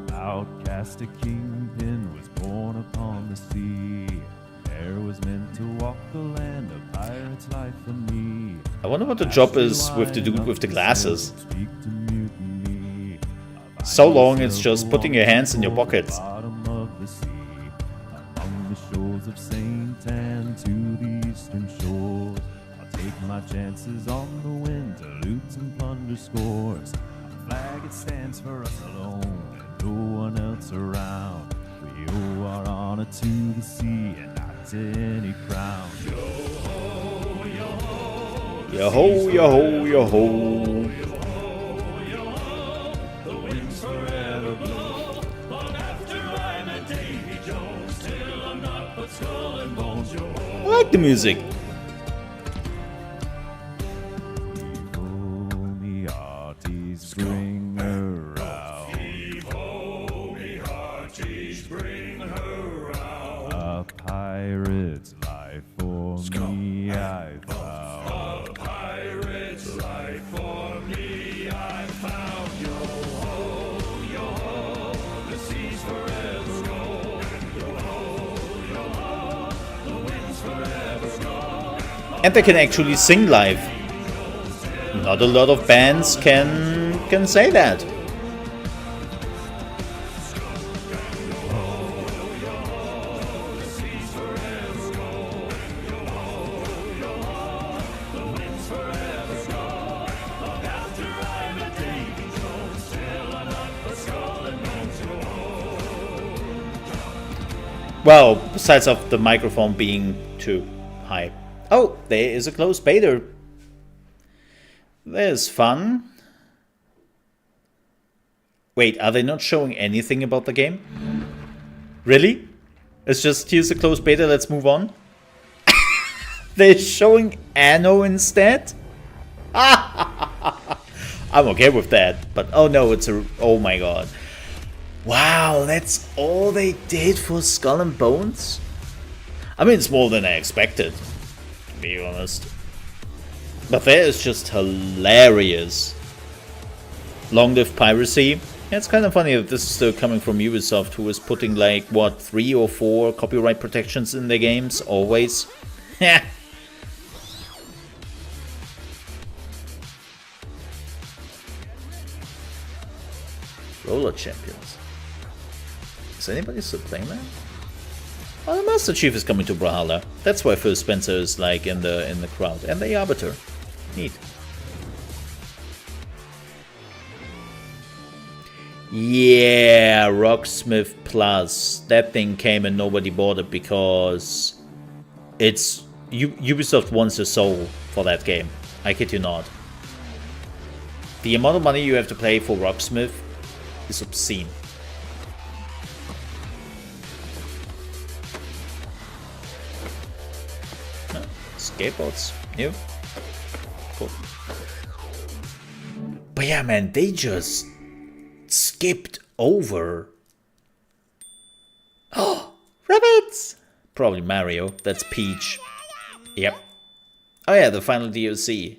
From outcast a kingpin was born upon the sea. There was meant to walk the land of pirate's life for me. I wonder what the job is with the dude with the glasses. So long it's just putting your hands in your pockets. Bottom of the sea, among the shores of Saint and to the eastern shores. I'll take my chances on the wind to loot and plunder scores. A flag, it stands for us alone and no one else around. We owe our honor to the sea and not to any crown. Yo ho, yo ho, yo ho, yo ho, yo ho. Forever blow. Long after I'm a Davy Jones, till I'm not but skull and bones. Yo I like the music. ho, me hearties, bring her out. Heave-ho, me hearties, bring her out. A pirate's life for me I found. A pirate's life for me I found. Yo ho, yo ho, the seas forever go. Yo ho, the winds forever go. And they can actually sing live. Not a lot of bands can say that. Well, besides of the microphone being too high. Oh, there is a closed beta. There's fun. Wait, are they not showing anything about the game? Really? It's just, here's a closed beta, let's move on? They're showing Anno instead? I'm okay with that, but oh no, it's a... oh my god. Wow, that's all they did for Skull and Bones? I mean, it's more than I expected, to be honest. But that is just hilarious. Long live piracy. Yeah, it's kind of funny that this is still coming from Ubisoft, who is putting like, what, 3 or 4 copyright protections in their games, always. Roller Champions. Is anybody still playing that? Oh, the Master Chief is coming to Brawlhalla. That's why Phil Spencer is like in the crowd. And the Arbiter. Neat. Yeah, Rocksmith Plus. That thing came and nobody bought it because it's Ubisoft wants a soul for that game. I kid you not. The amount of money you have to pay for Rocksmith is obscene. Skateboards, new, cool. But yeah, man, they just skipped over. Oh, rabbits! Probably Mario. That's Peach. Yep. Oh yeah, the final DLC.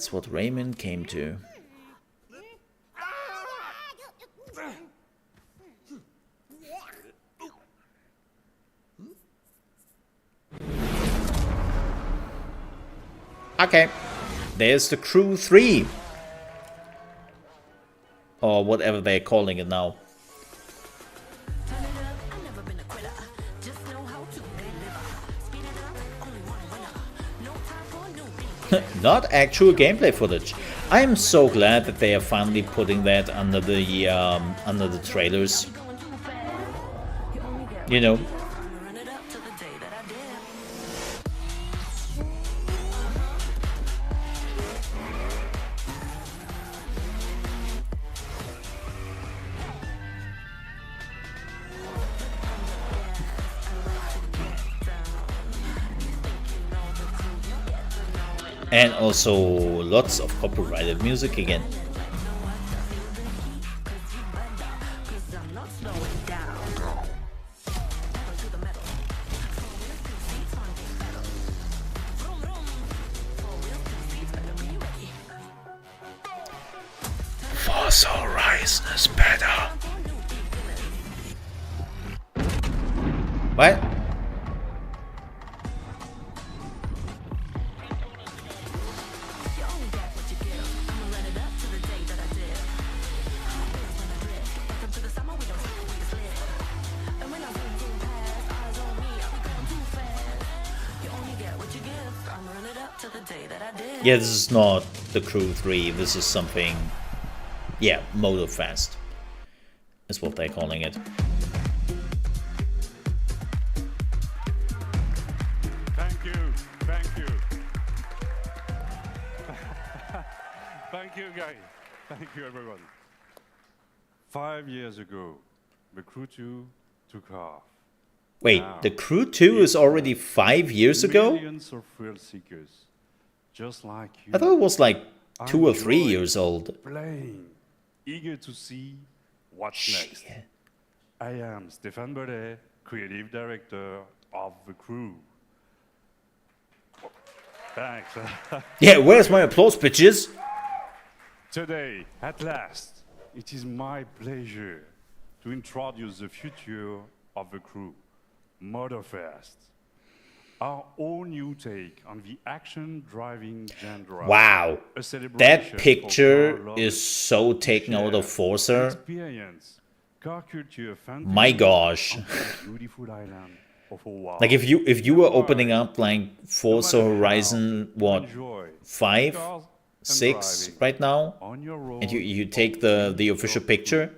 That's what Raymond came to. Okay, there's the Crew 3. Or whatever they're calling it now. Not actual gameplay footage. I am so glad that they are finally putting that under the trailers. You know. And also lots of copyrighted music again. Forza Horizon is better. What? Yeah, this is not the Crew 3, this is something... Yeah, Motorfest is what they're calling it. Thank you, thank you. Thank you, guys. Thank you, everyone. 5 years ago, the Crew 2 took off. Wait, Now, the Crew 2 is already 5 years ago? Millions of thrill seekers, just like you. I thought it was like 2 or 3 enjoy years old. Playing, eager to see what's next. I am Stéphane Bellet, creative director of the Crew. Thanks. Yeah, where's my applause, bitches? Today, at last, it is my pleasure to introduce the future of the Crew, Motorfest. Our all new take on the action-driving genre. Wow, A celebration that for picture car is so taken out of Forza. experience, car culture, fantasy My gosh. on this beautiful island of Hawaii. Like if you were opening up like Forza Horizon, what, 5, 6 right now, and you take the official picture.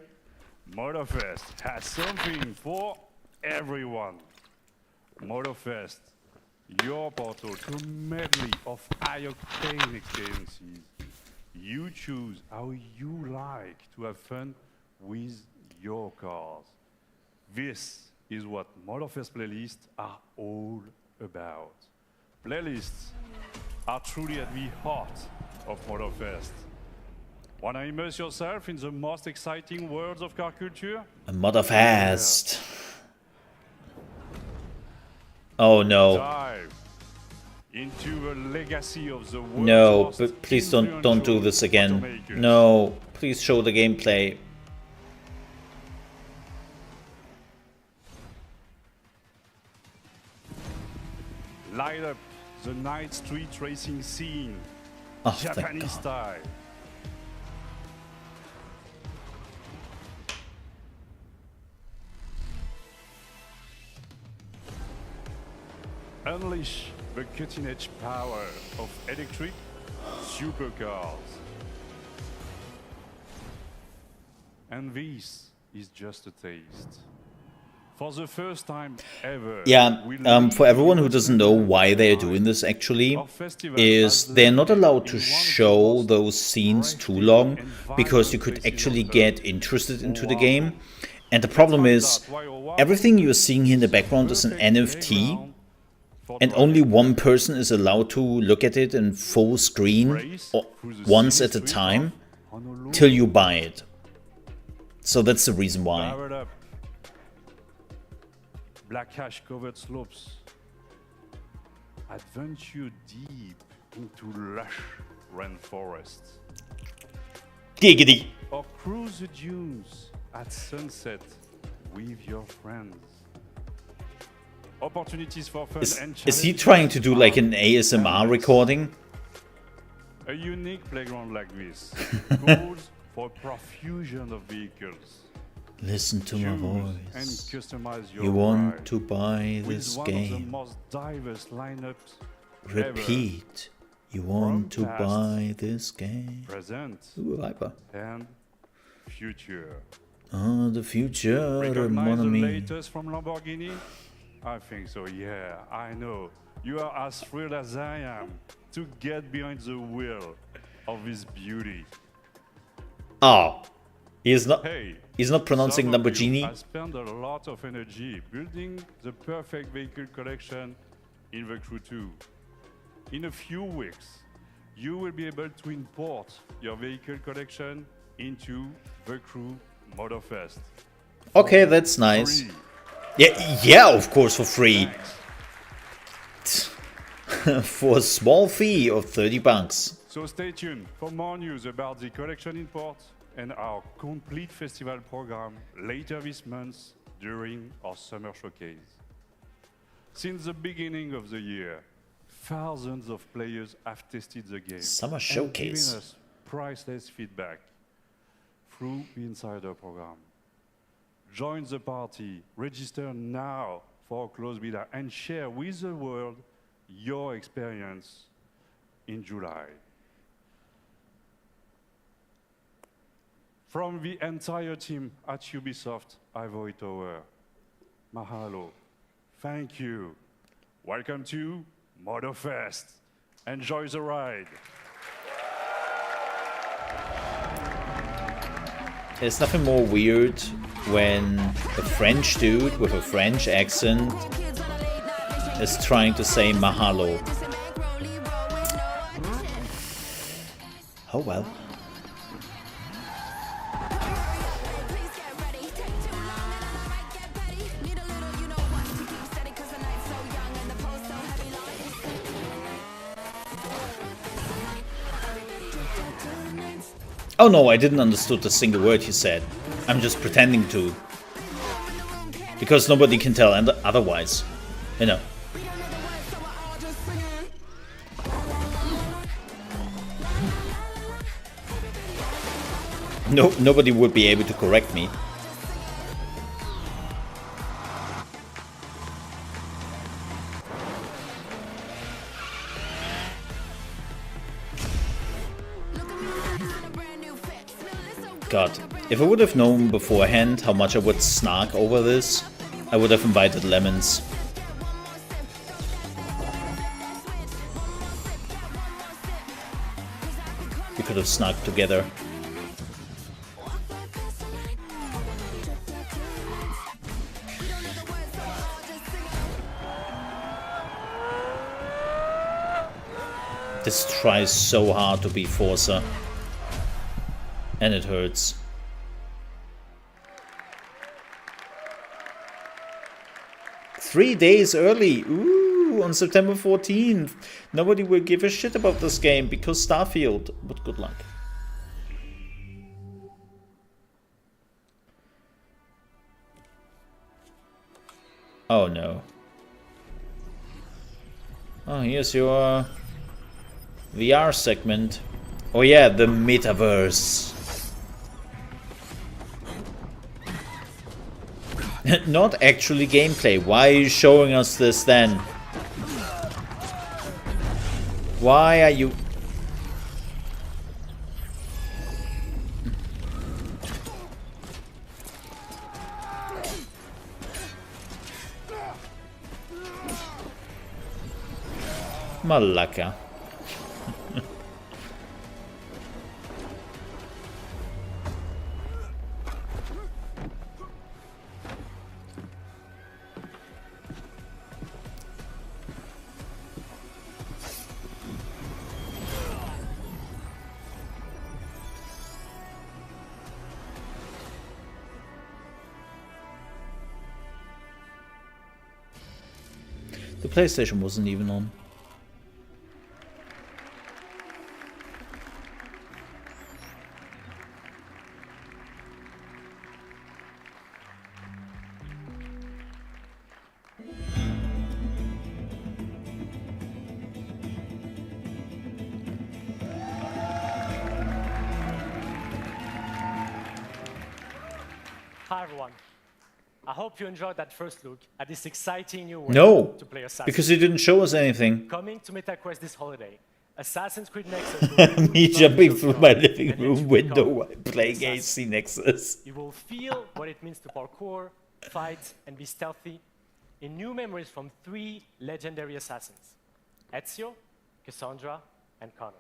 Motorfest has something for everyone. Motorfest, your portal to a medley of high-octane experiences. You choose how you like to have fun with your cars. This is what Motorfest playlists are all about. Playlists are truly at the heart of Motorfest. Want to immerse yourself in the most exciting worlds of car culture? A Motorfest. Oh no. Dive into the legacy of the world's No, most but please don't do this again. automakers. No, please show the gameplay. Light up the night street racing scene, Oh, thank Japanese God. style. Unleash the cutting-edge power of electric supercars. And this is just a taste. For the first time ever, Yeah, for everyone who doesn't know why they're doing this actually, is they're not allowed to show those scenes too long, because you could actually get interested into the game. And the problem is, everything you're seeing here in the background is an NFT, and only one person is allowed to look at it in full screen once at a time, till you buy it. So that's the reason why. Powered up. Black ash covered slopes. Adventure deep into lush rainforests. Giggity. Or cruise the dunes at sunset with your friends. Opportunities for fun and Is he challenges trying to do like an are ASMR endless. recording? A unique playground like this calls for a profusion of vehicles. Listen to my Choose voice. and customize your You want ride to buy with this one of the game. most diverse lineups Repeat. You From want to past, buy this game. present, Ooh, Viper. and future. Oh, the future, Recognize mon the ami. latest from Lamborghini? I think so, yeah, I know. You are as thrilled as I am to get behind the wheel of this beauty. Oh, he's not. Hey, He's not pronouncing some of you Lamborghini. have spent a lot of energy building the perfect vehicle collection in the Crew 2. In a few weeks, you will be able to import your vehicle collection into the Crew Motorfest. Okay, that's nice. Free. Yeah, of course, for free. For a small fee of 30 bucks. So stay tuned for more news about the collection import and our complete festival program later this month during our summer showcase. Since the beginning of the year, thousands of players have tested the game Summer and showcase. given us priceless feedback through the Insider program. Join the party, register now for a close beta, and share with the world your experience in July. From the entire team at Ubisoft Ivory Tower, mahalo, thank you. Welcome to Motorfest. Enjoy the ride. There's nothing more weird when a French dude with a French accent is trying to say mahalo. Oh well. Oh no, I didn't understood a single word you said. I'm just pretending to. Because nobody can tell otherwise. You know. No, nobody would be able to correct me. God, if I would have known beforehand how much I would snark over this, I would have invited lemons. We could have snarked together. This tries so hard to be Forza. And it hurts. Three days early. Ooh, on September 14th. Nobody will give a shit about this game because Starfield. But good luck. Oh no. Oh, here's your VR segment. Oh yeah, the metaverse. Not actually gameplay. Why are you showing us this then? Why are you... Malaka. The PlayStation wasn't even on. Hi everyone. I hope you enjoyed that first look at this exciting new way No, to play Assassin's because he didn't show us anything. Coming to MetaQuest this holiday, Assassin's Creed Nexus. Me jumping through my living room window while playing AC Nexus. You will feel what it means to parkour, fight, and be stealthy in new memories from 3 legendary assassins: Ezio, Cassandra, and Connor.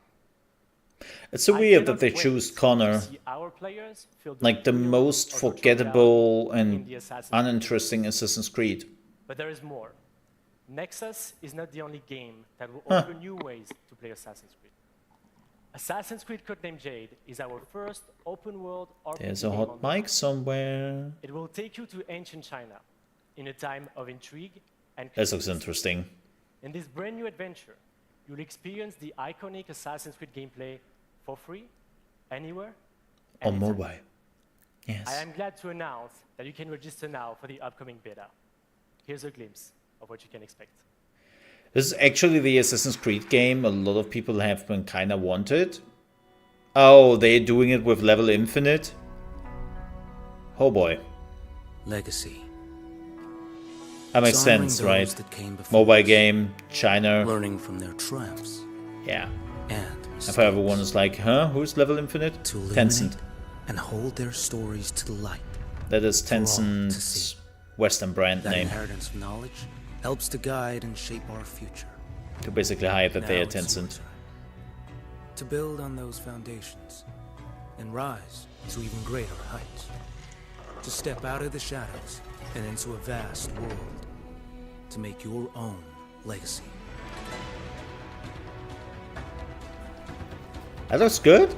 It's so weird that they choose Connor, like the most forgettable and uninteresting Assassin's Creed. But there is more. Nexus is not the only game that will offer new ways to play Assassin's Creed. Assassin's Creed Codename Jade is our first open-world RPG There's a game hot on the mic market. somewhere. It will take you to ancient China in a time of intrigue and This looks interesting. In this brand new adventure, you'll experience the iconic Assassin's Creed gameplay for free, anywhere, On anytime. mobile. Yes. I am glad to announce that you can register now for the upcoming beta. Here's a glimpse of what you can expect. This is actually the Assassin's Creed game a lot of people have been kind of wanted. Oh, they're doing it with level infinite? Oh boy. Legacy. That makes It's honoring sense, those right? that came before Mobile us, game, China. learning from their triumphs. Yeah. And If everyone is like, huh, who's level infinite? Tencent. and hold their stories to the light. That is for all to Tencent's see. Western brand That name. inheritance of knowledge helps to guide and shape our future. To basically hide that they Now are it's your Tencent. turn to build on those foundations and rise to even greater heights. To step out of the shadows and into a vast world. To make your own legacy. That looks good.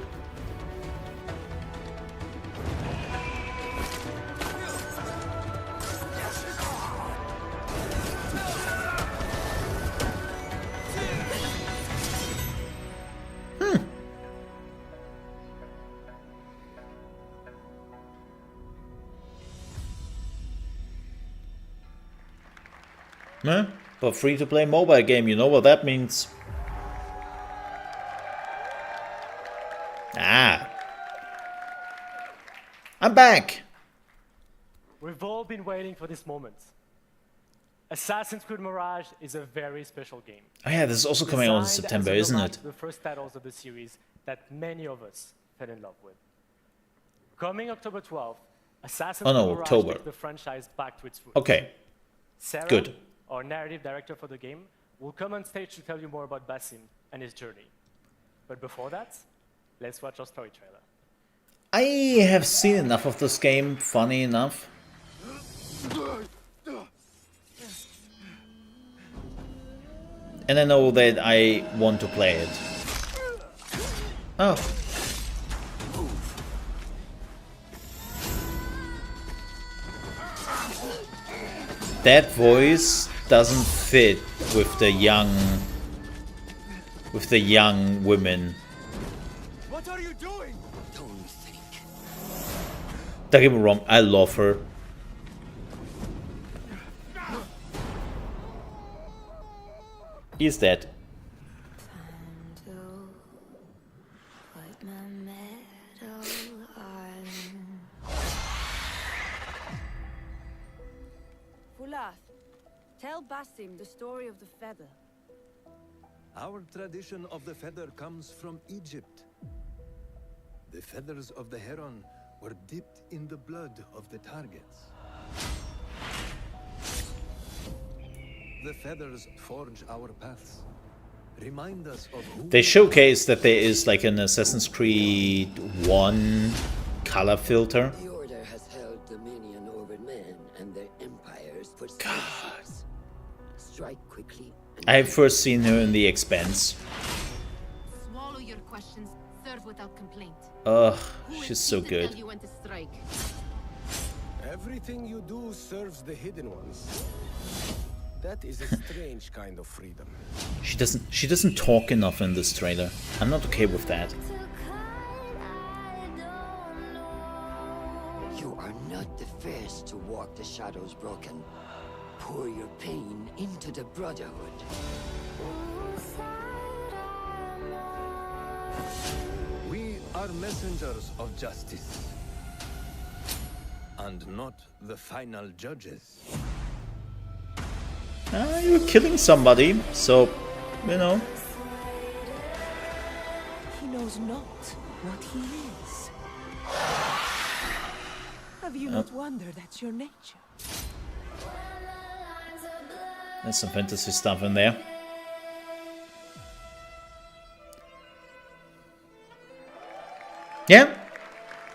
Huh? But free-to-play mobile game, you know what that means. Ah. I'm back. We've all been waiting for this moment. Assassin's Creed Mirage is a very special game. Oh yeah, this is also coming out in Designed September, as an isn't homage it? to the first titles of the series that many of us fell in love with. Coming October 12th, Assassin's Oh, no, Creed Mirage October. takes the franchise back to its roots. Okay. Sarah, Good. our narrative director for the game, will come on stage to tell you more about Basim and his journey. But before that, let's watch our story trailer. I have seen enough of this game, funny enough. And I know that I want to play it. Oh. That voice doesn't fit with the young women. What are you doing? Don't think. Don't get me wrong, I love her. He's dead. Fulath, tell Basim the story of the feather. Our tradition of the feather comes from Egypt. The feathers of the heron were dipped in the blood of the targets. The feathers forge our paths. Remind us of who They showcase that there is like an Assassin's Creed 1 color filter. The Order has held dominion over men and their empires for centuries. Strike quickly. I have first seen her in The Expanse. Swallow your questions. Serve without complaint. Ugh, Who she's is so he to good. tell you when to strike? Everything you do serves the hidden ones. That is a strange kind of freedom. She doesn't talk enough in this trailer. I'm not okay with that. You are not the first to walk the shadows broken. Pour your pain into the Brotherhood. we are messengers of justice. and not the final judges. You're killing somebody, so, you know. He knows not what he is. Have you not wondered that's your nature? There's some fantasy stuff in there. Yeah.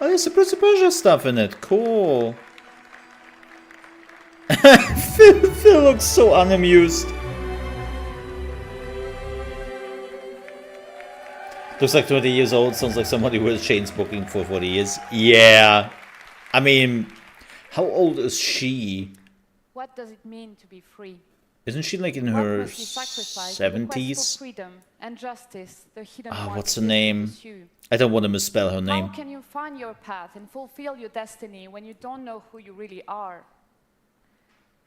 Oh, there's some Prince of Persia stuff in it. Cool. Phil looks so unamused. Looks like 20 years old. Sounds like somebody who was chain smoking for 40 years. Yeah. I mean, how old is she? What does it mean to be free? Isn't she like in What her must we sacrifice in the quest 70s? for freedom and justice, the hidden Ah, ones what's her we name? pursue? I don't want to misspell her name. How can you find your path and fulfill your destiny when you don't know who you really are?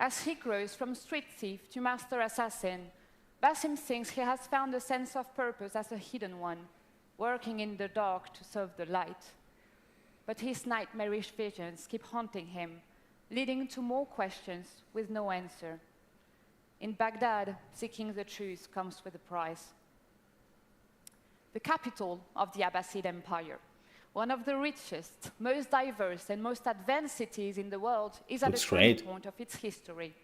As he grows from street thief to master assassin, Basim thinks he has found a sense of purpose as a hidden one, working in the dark to serve the light. But his nightmarish visions keep haunting him, leading to more questions with no answer. In Baghdad, seeking the truth comes with a price. The capital of the Abbasid Empire, one of the richest, most diverse, and most advanced cities in the world, is at a turning point of its history.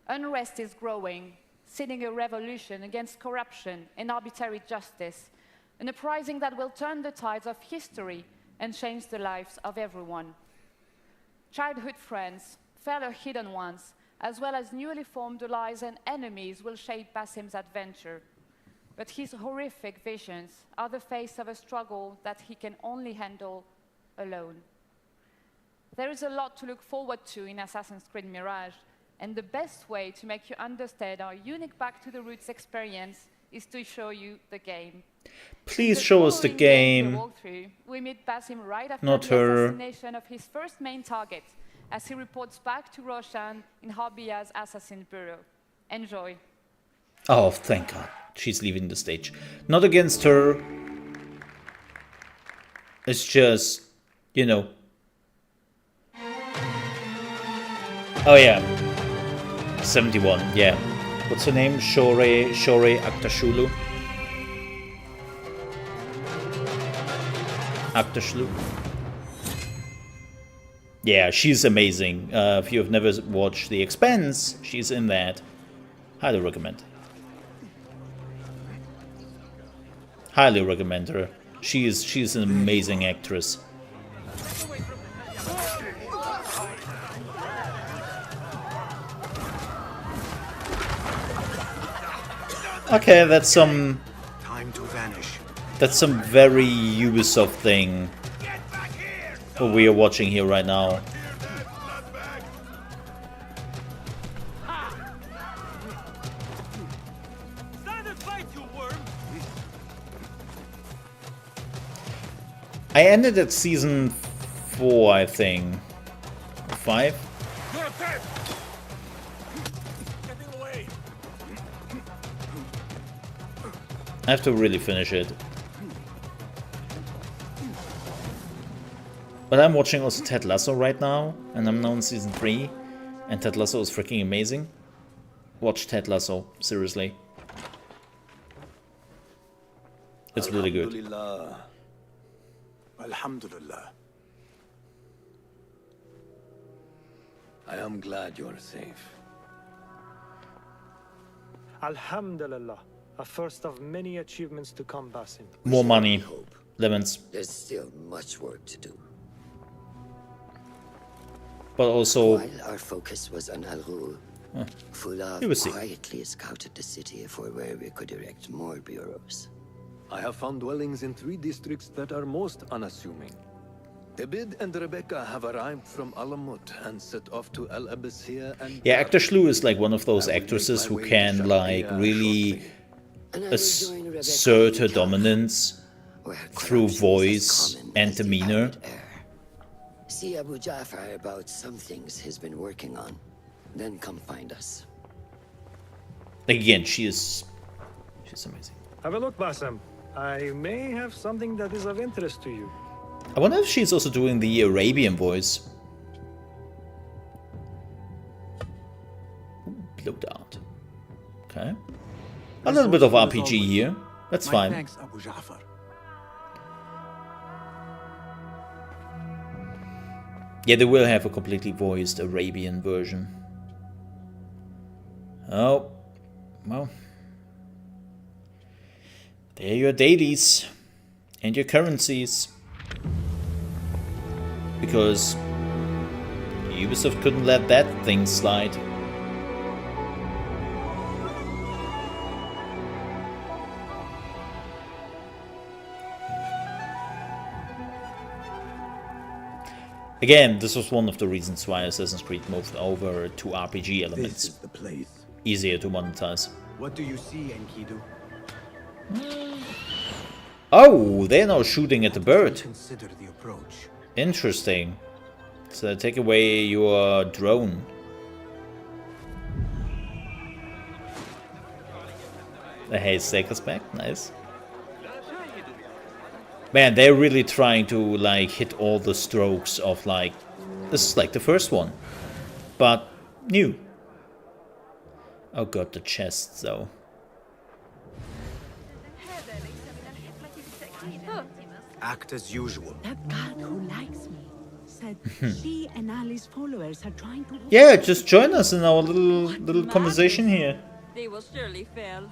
Unrest is growing, seeding a revolution against corruption and arbitrary justice, an uprising that will turn the tides of history and change the lives of everyone. Childhood friends, fellow hidden ones, as well as newly formed allies and enemies will shape Basim's adventure. But his horrific visions are the face of a struggle that he can only handle alone. There is a lot to look forward to in Assassin's Creed Mirage, and the best way to make you understand our unique Back to the Roots experience is to show you the game. Please show us the game. We meet Basim right after Not the her. assassination of his first main target, as he reports back to Roshan in Harbiya's assassin bureau. Enjoy. Oh, thank God. She's leaving the stage. Not against her. It's just, you know. Oh, yeah. 71, yeah. What's her name? Shore Aktashulu. Aktashlu. Yeah, she's amazing. If you have never watched The Expanse, she's in that. Highly recommend. Highly recommend her. She's an amazing actress. Okay, that's some. Time to vanish. That's some very Ubisoft thing. What we are watching here right now. I ended at season 4, I think. 5? I have to really finish it. But I'm watching also Ted Lasso right now, and I'm now in season 3, and Ted Lasso is freaking amazing. Watch Ted Lasso, seriously. It's really good. Alhamdulillah. Alhamdulillah. I am glad you're safe. Alhamdulillah. A first of many achievements to come, Basim. More money. Lemons. There's still much work to do. But also... While our focus was on Al Ghul, Fulav You will see. quietly scouted the city for where we could erect more bureaus. I have found dwellings in 3 districts that are most unassuming. Abid and Rebecca have arrived from Alamut and set off to El Abyssinia and... Yeah, Aktashlu is like one of those actresses who can like really assert her dominance through voice and demeanor. See Abu Ja'far about some things he's been working on. Then come find us. Again, she's amazing. Have a look, Basim. I may have something that is of interest to you. I wonder if she's also doing the Arabian voice. loadout. Okay. A little bit of RPG here. That's fine. Thanks, Abu Ja'far. Yeah, they will have a completely voiced Arabian version. Oh, well. There are your dailies and your currencies. Because Ubisoft couldn't let that thing slide. Again, this was one of the reasons why Assassin's Creed moved over to RPG elements. This is the place. Easier to monetize. What do you see, Enkidu? Oh, they're now shooting at the bird. Consider the approach. Interesting. So take away your drone. The haystack is back. Nice. Man, they're really trying to like hit all the strokes of like... This is like the first one. But new. Oh god, the chests though. Act as usual. That guard who likes me said she and Ali's followers are trying to... Yeah, just join us in our little conversation here. They will surely fail.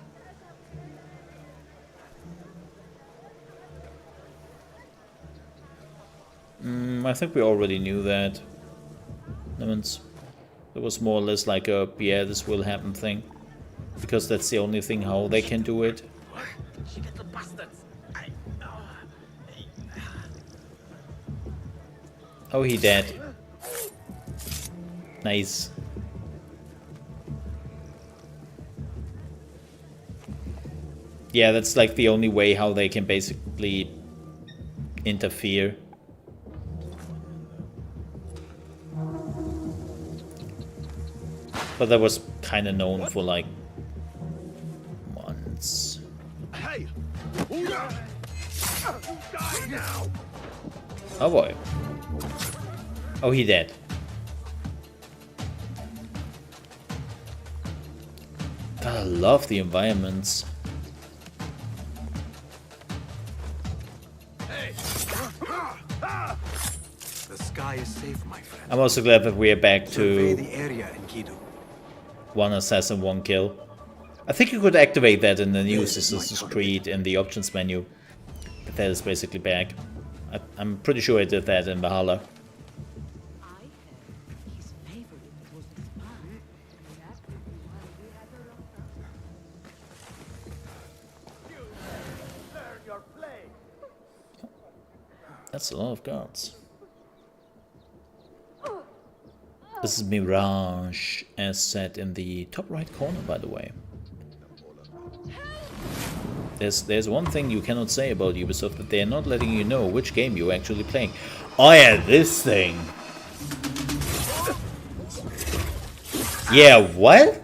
I think we already knew that. It was more or less like a, yeah, this will happen thing. Because that's the only thing how they can do it. Oh, he dead. Nice. Yeah, that's like the only way how they can basically interfere. But that was kind of known for like months. Hey! Die now! Oh boy. Oh, he dead. God, I love the environments. The sky is safe, my friend. I'm also glad that we are back Survey to the area, Enkidu. one assassin, one kill. I think you could activate that in the new Assassin's Creed in the options menu. But that is basically back. I'm pretty sure I did that in Valhalla. That's a lot of guards. This is Mirage, as said in the top right corner, by the way. There's one thing you cannot say about Ubisoft, that they're not letting you know which game you're actually playing. Oh yeah, this thing! Yeah, what?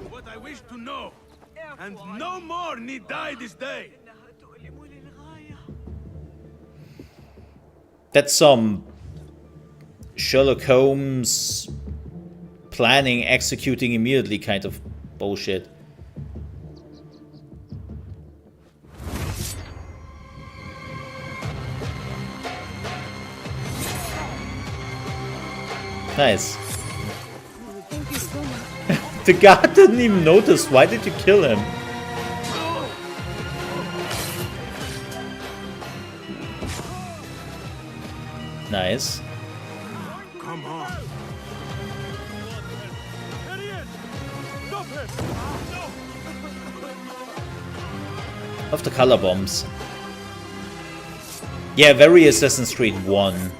What I wish to know, and no more need die this day. That's some Sherlock Holmes planning, executing immediately kind of bullshit. Nice. The guard didn't even notice. Why did you kill him? Nice. Come on. Of the color bombs. Yeah, very Assassin's Creed 1.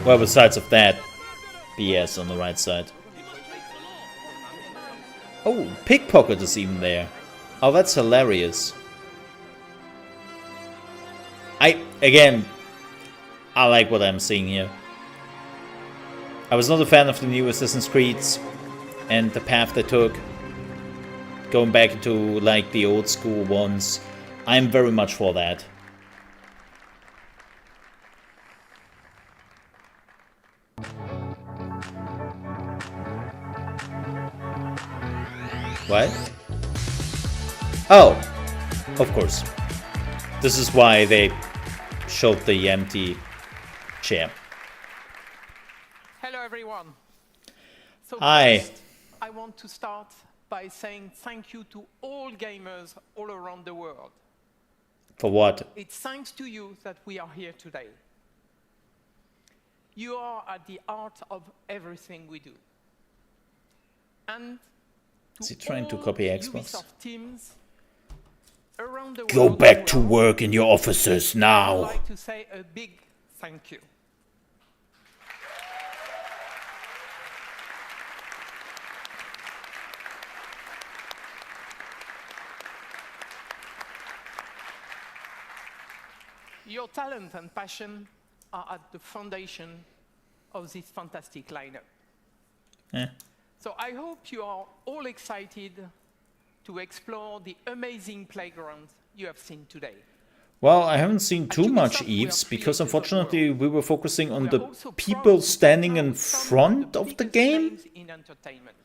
Well, besides of that, BS on the right side. Oh, pickpocket is even there. Oh, that's hilarious. Again, I like what I'm seeing here. I was not a fan of the new Assassin's Creeds and the path they took. Going back into like the old school ones. I'm very much for that. Oh, of course. This is why they showed the empty chair. Hello, everyone. So Hi. first, I want to start by saying thank you to all gamers all around the world. For what? It's thanks to you that we are here today. You are at the heart of everything we do. And Is he trying to copy Xbox? Ubisoft teams around the Go world back who to are- work in your offices I'd now. like to say a big thank you. Your talent and passion are at the foundation of this fantastic lineup. So I hope you are all excited to explore the amazing playground you have seen today. Well, I haven't seen too much Eves because unfortunately we were focusing on the people standing in front of the game. In entertainment,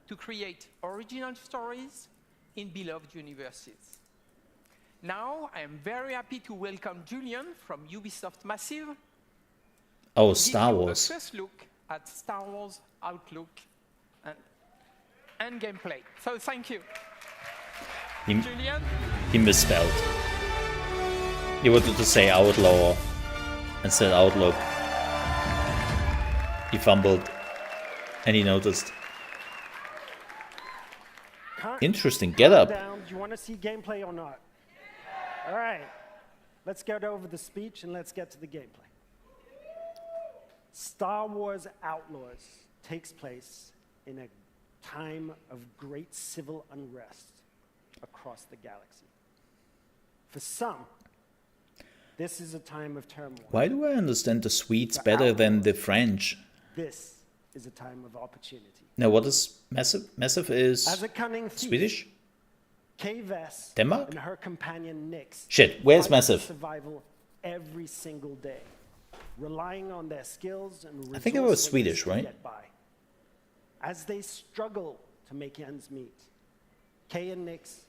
to create original stories in beloved universes. Now, I am very happy to welcome Julian from Ubisoft Massive. Oh, to Star give you Wars. A first look at Star Wars Outlook and gameplay. So thank you. Julian? He misspelled. He wanted to say Outlaw and said Outlook. He fumbled and he noticed. Interesting getup. Down. Do you want to see gameplay or not? All right. Let's get over the speech and let's get to the gameplay. Star Wars Outlaws takes place in a time of great civil unrest across the galaxy. For some, this is a time of turmoil. Why do I understand the Swedes better than the French? This is a time of opportunity. Now, what is Massive? Massive is As a cunning thief, Swedish? Kay Vess Denmark? and her companion Nyx Shit, where's fight Massive? for survival every single day, relying on their skills and I think it was resourcefulness Swedish, to right? get by. As they struggle to make ends meet, Kay and Nyx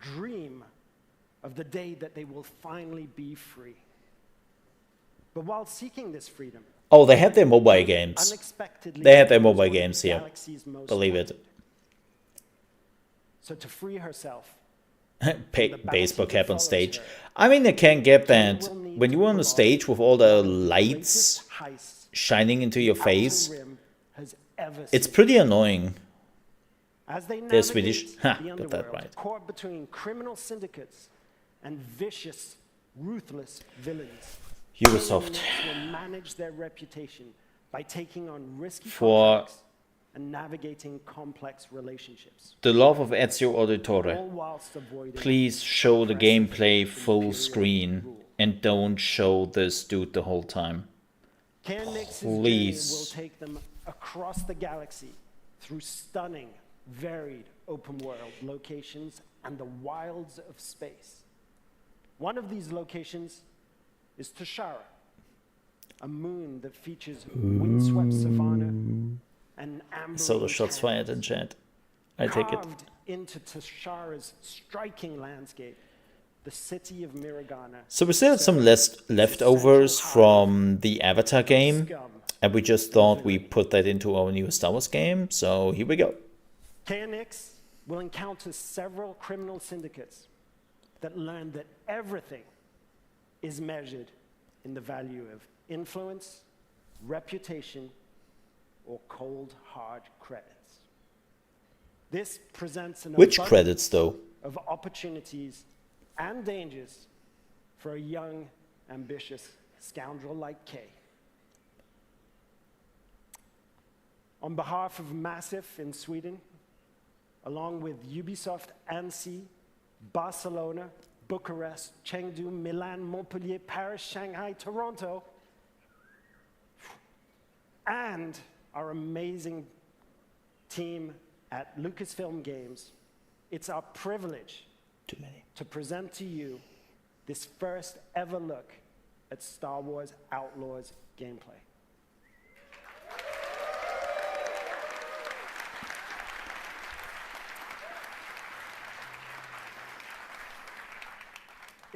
dream of the day that they will finally be free. But while seeking this freedom, Oh, they had their mobile games. unexpectedly They had their becomes mobile one of the games here. galaxy's most Believe wanted. it. So to free herself, Baseball cap on stage. I mean, I can get that. When you're on a stage with all the lights shining into your face, has ever it's seen. pretty annoying. As they They're navigate Swedish. Ha, the got that underworld, right. caught between criminal syndicates and vicious, ruthless villains, Ubisoft. Kay and Nyx will manage their reputation by taking on risky For contracts and navigating complex relationships. the love of Ezio Auditore, All whilst avoiding please show the gameplay full screen and don't show this dude the whole time. Kay and Nyx's Please. journey will take them across the galaxy through stunning, varied open world locations and the wilds of space. One of these locations is Tashara, a moon that features windswept savanna and amber. So the shots fired in chat. I take it. Carved into Tashara's striking landscape, the city of Miragana. So we still had some leftovers from the Avatar game, and we just thought we put that into our new Star Wars game, so here we go. Kay and Nyx will encounter several criminal syndicates that learn that everything is measured in the value of influence, reputation, or cold, hard credits. This presents an Which abundance credits, though? of opportunities and dangers for a young, ambitious scoundrel like Kay. On behalf of Massive in Sweden, along with Ubisoft Annecy, Barcelona, Bucharest, Chengdu, Milan, Montpellier, Paris, Shanghai, Toronto, and our amazing team at Lucasfilm Games, it's our privilege to present to you this first ever look at Star Wars Outlaws gameplay.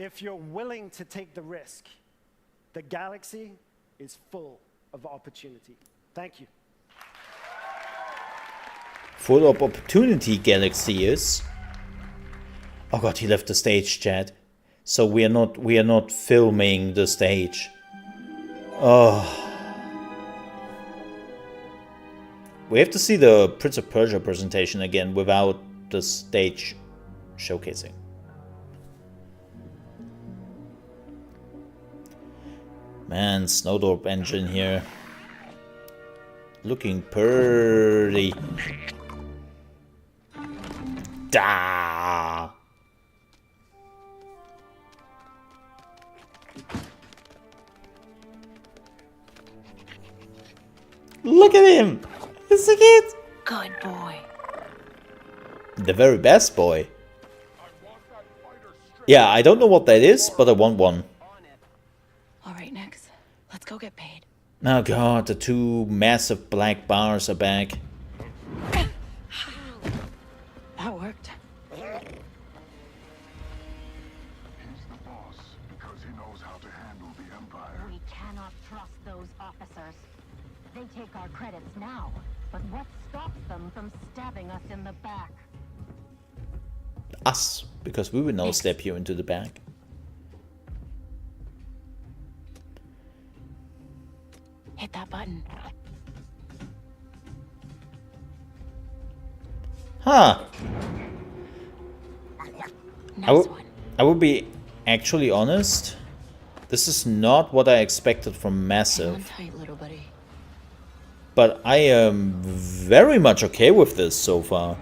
If you're willing to take the risk, the galaxy is full of opportunity. Thank you. Full of opportunity, galaxy is. Oh god, he left the stage, chat. So we are not filming the stage. Oh. We have to see the Prince of Persia presentation again without the stage showcasing. Man, Snowdrop engine here. Looking pretty. Da. Look at him! Is he cute? Good boy. The very best boy. Yeah, I don't know what that is, but I want one. All right, Nix. Let's go get paid. Oh god, the two massive black bars are back. That worked. We cannot trust those officers. They take our credits now, but what stops them from stabbing us in the back? Us, because we will now step you into the back. Hit that button. Huh. I will be actually honest. This is not what I expected from Massive. Tight, little buddy. But I am very much okay with this so far.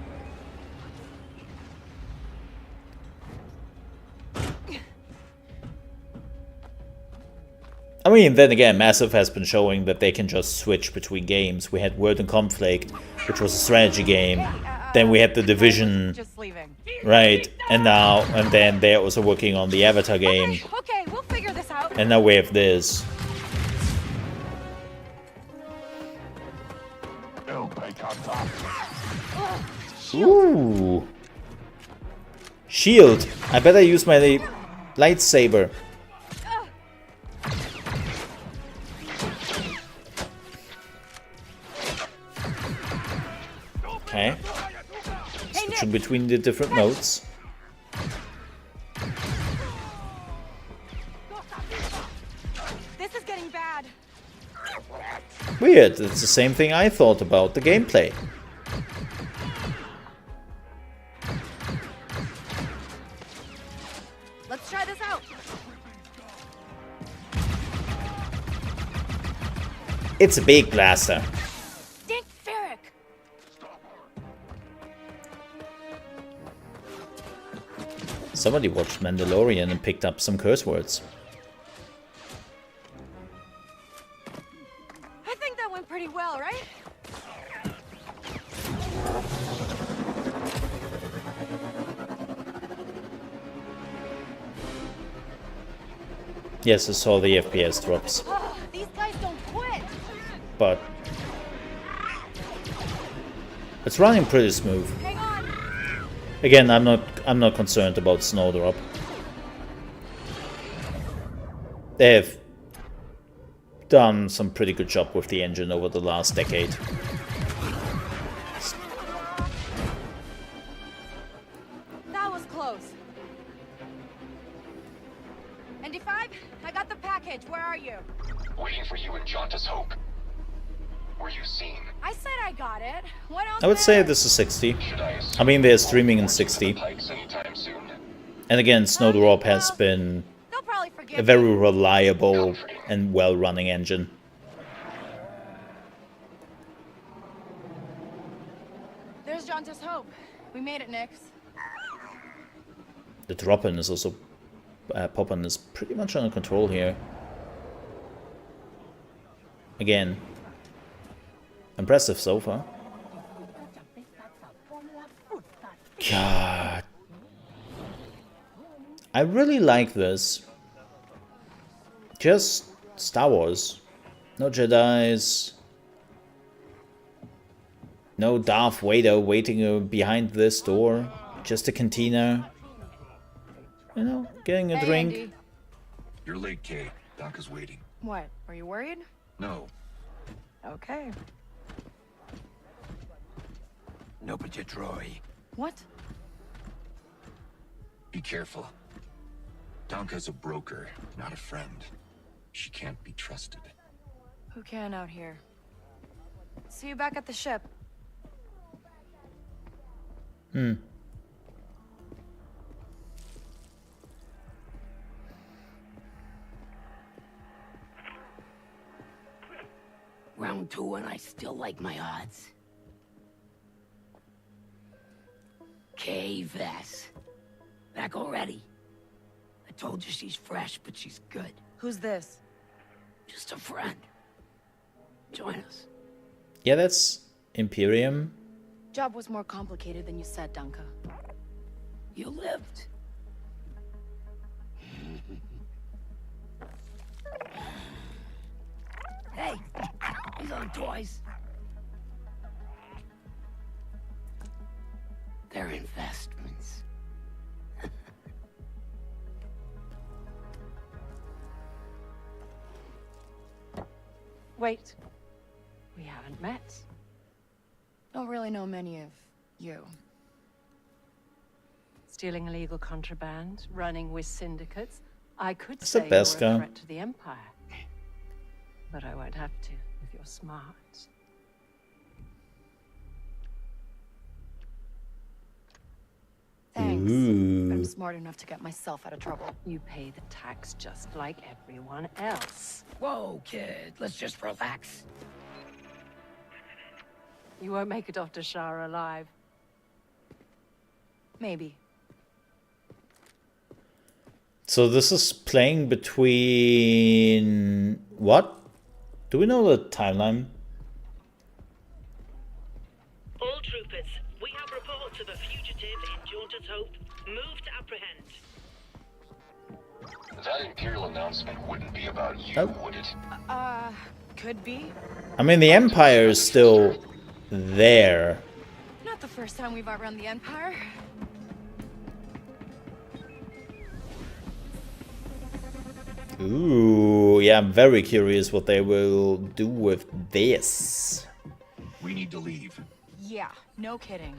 I mean, then again, Massive has been showing that they can just switch between games. We had Word and Conflict, which was a strategy game. Then we had The Division, right? And then they're also working on the Avatar game. Okay, we'll figure this out. And now we have this. Ooh. Shield. I better use my lightsaber. Okay. Switching between the different modes. This is getting bad. Weird, it's the same thing I thought about the gameplay. Let's try this out. It's a big blaster. Dink Ferric. Somebody watched Mandalorian and picked up some curse words. I think that went pretty well, right? Yes, I saw the FPS drops. These guys don't quit. But it's running pretty smooth. Hang on. Again, I'm not concerned about Snowdrop. They've done some pretty good job with the engine over the last decade. That was close. ND5, I got the package. Where are you? Waiting for you in Jauntus Hope. Were you seen? I said I got it. What else? I would say this is 60. I mean, they're streaming in 60. And again, Snowdrop has been a very reliable and well-running engine. There's Jauntus Hope. We made it, Nix. The drop-in is also... pop-in is pretty much under control here. Again, impressive so far. God. I really like this. Just Star Wars. No Jedis. No Darth Vader waiting behind this door. Just a cantina. You know, getting a Hey, drink. Andy. You're late, Kay. Doc is waiting. What? Are you worried? No. Okay. No petit Troy. What? Be careful. Donka's a broker, not a friend. She can't be trusted. Who can out here? See you back at the ship. Round 2 and I still like my odds. Kay Vess. Back already. I told you she's fresh, but she's good. Who's this? Just a friend. Join us. Yeah, that's Imperium. Job was more complicated than you said, Danka. You lived. Hey, these aren't toys. They're investments. Wait. We haven't met. Don't really know many of you. Stealing illegal contraband, running with syndicates. I could That's say the best you're a guy. threat to the Empire. But I won't have to if you're smart. Thanks. Ooh. But I'm smart enough to get myself out of trouble. You pay the tax just like everyone else. Whoa, kid, let's just relax. You won't make it off to Shara alive. Maybe. So this is playing between what? Do we know the timeline? All troopers, we have reports of a fugitive in Jaunter's Hope. Move to apprehend. That Imperial announcement wouldn't be about you, Oh. would it? Could be. I mean, the Empire is still there. Not the first time we've outrun the Empire. Ooh, yeah, I'm very curious what they will do with this. We need to leave. Yeah, no kidding.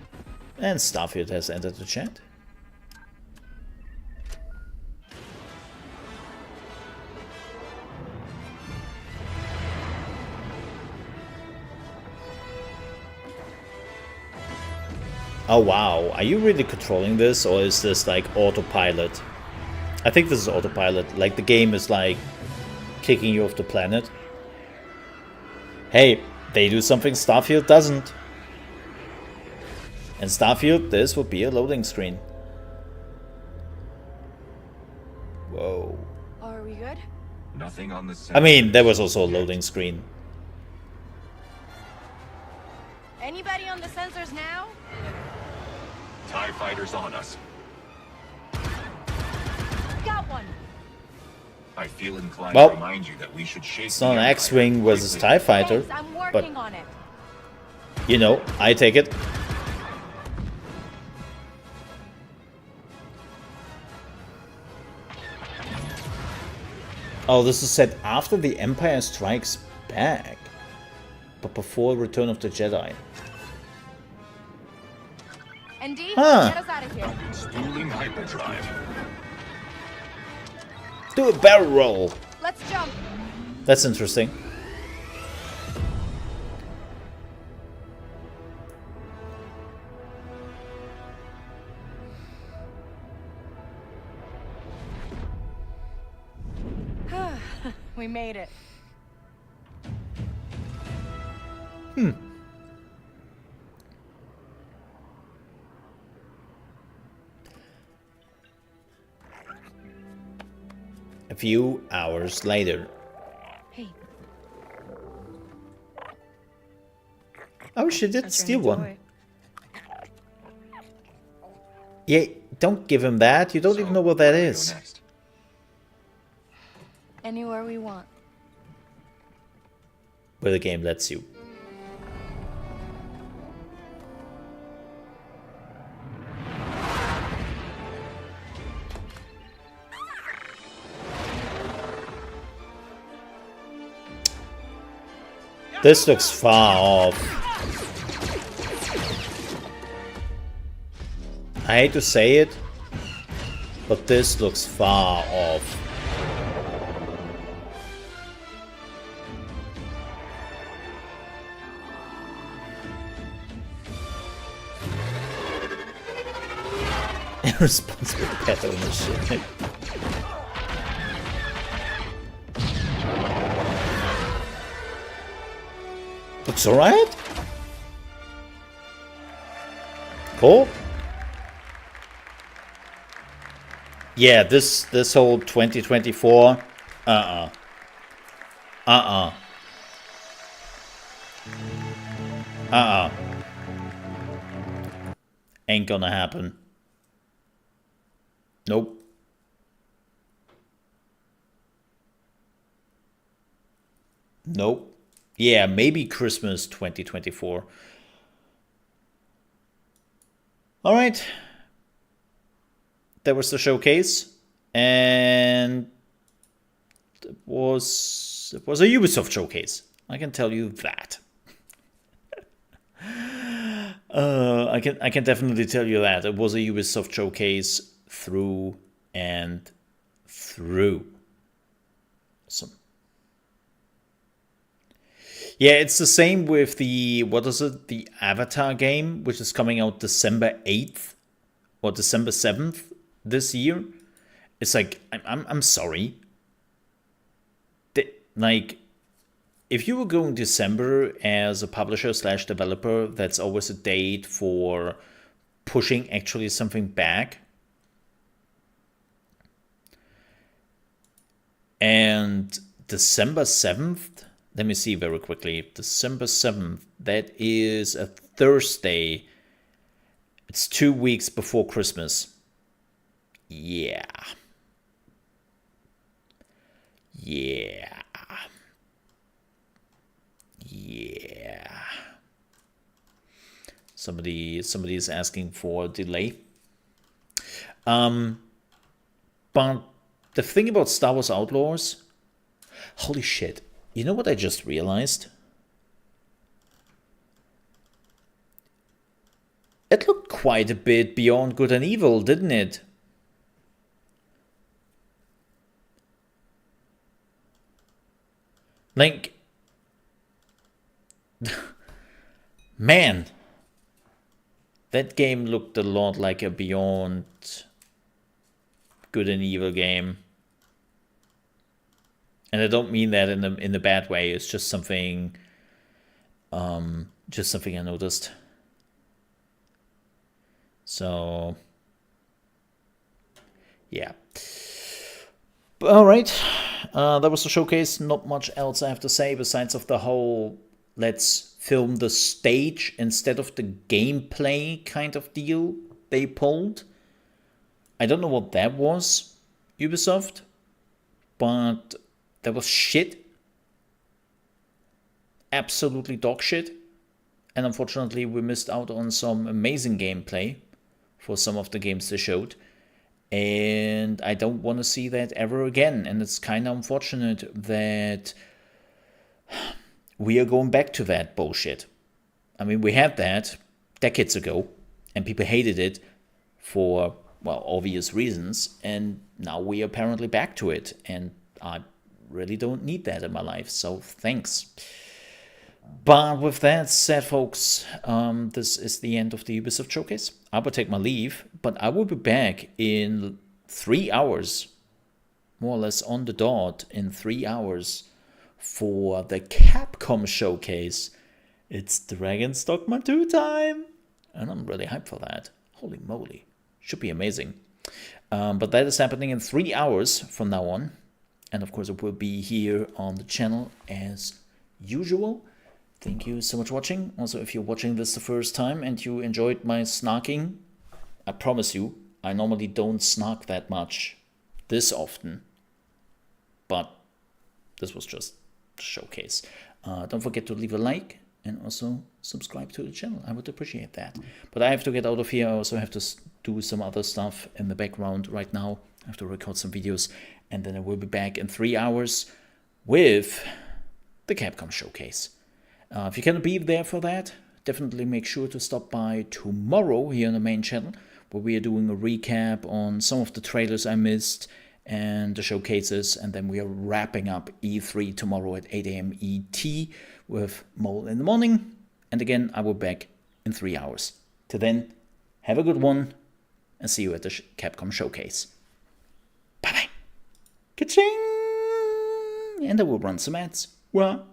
And Starfield has entered the chat. Oh wow, are you really controlling this, or is this like autopilot? I think this is autopilot, like the game is like kicking you off the planet. Hey, they do something Starfield doesn't. In Starfield, this would be a loading screen. Whoa. Are we good? Nothing on the I mean, there was also a loading screen. Anybody on the sensors now? TIE fighters on us. Got one. I feel inclined Well, to remind you that we should shake It's the not an Empire X-Wing versus quickly. TIE fighter, Thanks, I'm but, working on it. you know, I take it. Oh, this is set after the Empire Strikes Back, but before Return of the Jedi. ND, Huh. get us out of here. Spooling hyperdrive. Do a barrel roll. Let's jump. That's interesting. We made it. A few hours later. Hey. Oh, she did That's your steal new one. toy. Yeah, don't give him that. You don't even know what that is. Anywhere we want. Where the game lets you. This looks far off. I hate to say it, but this looks far off. Irresponsible pet ownership. Looks alright. Cool. Yeah, this whole 2024. Ain't gonna happen. Nope. Nope. Yeah, maybe Christmas 2024. All right. That was the showcase, and it was a Ubisoft showcase. I can tell you that. I can definitely tell you that it was a Ubisoft showcase through and through. Awesome. Yeah, it's the same with the, what is it, the Avatar game, which is coming out December 8th or December 7th this year. It's like, I'm sorry. Like, if you were going December as a publisher / developer, that's always a date for pushing actually something back. And December 7th, let me see very quickly. December 7th, that is a Thursday. It's 2 weeks before Christmas. Yeah. Yeah. Yeah. Somebody is asking for a delay. But the thing about Star Wars Outlaws, holy shit. You know what I just realized? It looked quite a bit beyond good and evil, didn't it? Like, man, that game looked a lot like a Beyond Good and Evil game. And I don't mean that in the bad way. It's just something I noticed. So yeah. All right. That was the showcase. Not much else I have to say besides of the whole let's film the stage instead of the gameplay kind of deal they pulled. I don't know what that was, Ubisoft, but that was shit. Absolutely dog shit. And unfortunately, we missed out on some amazing gameplay for some of the games they showed. And I don't want to see that ever again. And it's kind of unfortunate that we are going back to that bullshit. I mean, we had that decades ago, and people hated it for, well, obvious reasons. And now we are apparently back to it. And I really don't need that in my life. So thanks. But with that said, folks, this is the end of the Ubisoft showcase. I will take my leave, but I will be back in 3 hours, more or less on the dot, in 3 hours for the Capcom showcase. It's Dragon's Dogma 2 time, and I'm really hyped for that. Holy moly, should be amazing. But that is happening in 3 hours from now on, and of course it will be here on the channel as usual. Thank you so much for watching. Also, if you're watching this the first time and you enjoyed my snarking, I promise you, I normally don't snark that much this often. But this was just a showcase. Don't forget to leave a like and also subscribe to the channel. I would appreciate that. But I have to get out of here. I also have to do some other stuff in the background right now. I have to record some videos. And then I will be back in 3 hours with the Capcom showcase. If you cannot be there for that, definitely make sure to stop by tomorrow here on the main channel, where we are doing a recap on some of the trailers I missed and the showcases, and then we are wrapping up E3 tomorrow at 8 AM ET with Mole in the morning. And again, I will be back in 3 hours. Till then, have a good one, and see you at the Capcom showcase. Bye-bye. Ka-ching! And I will run some ads. Well.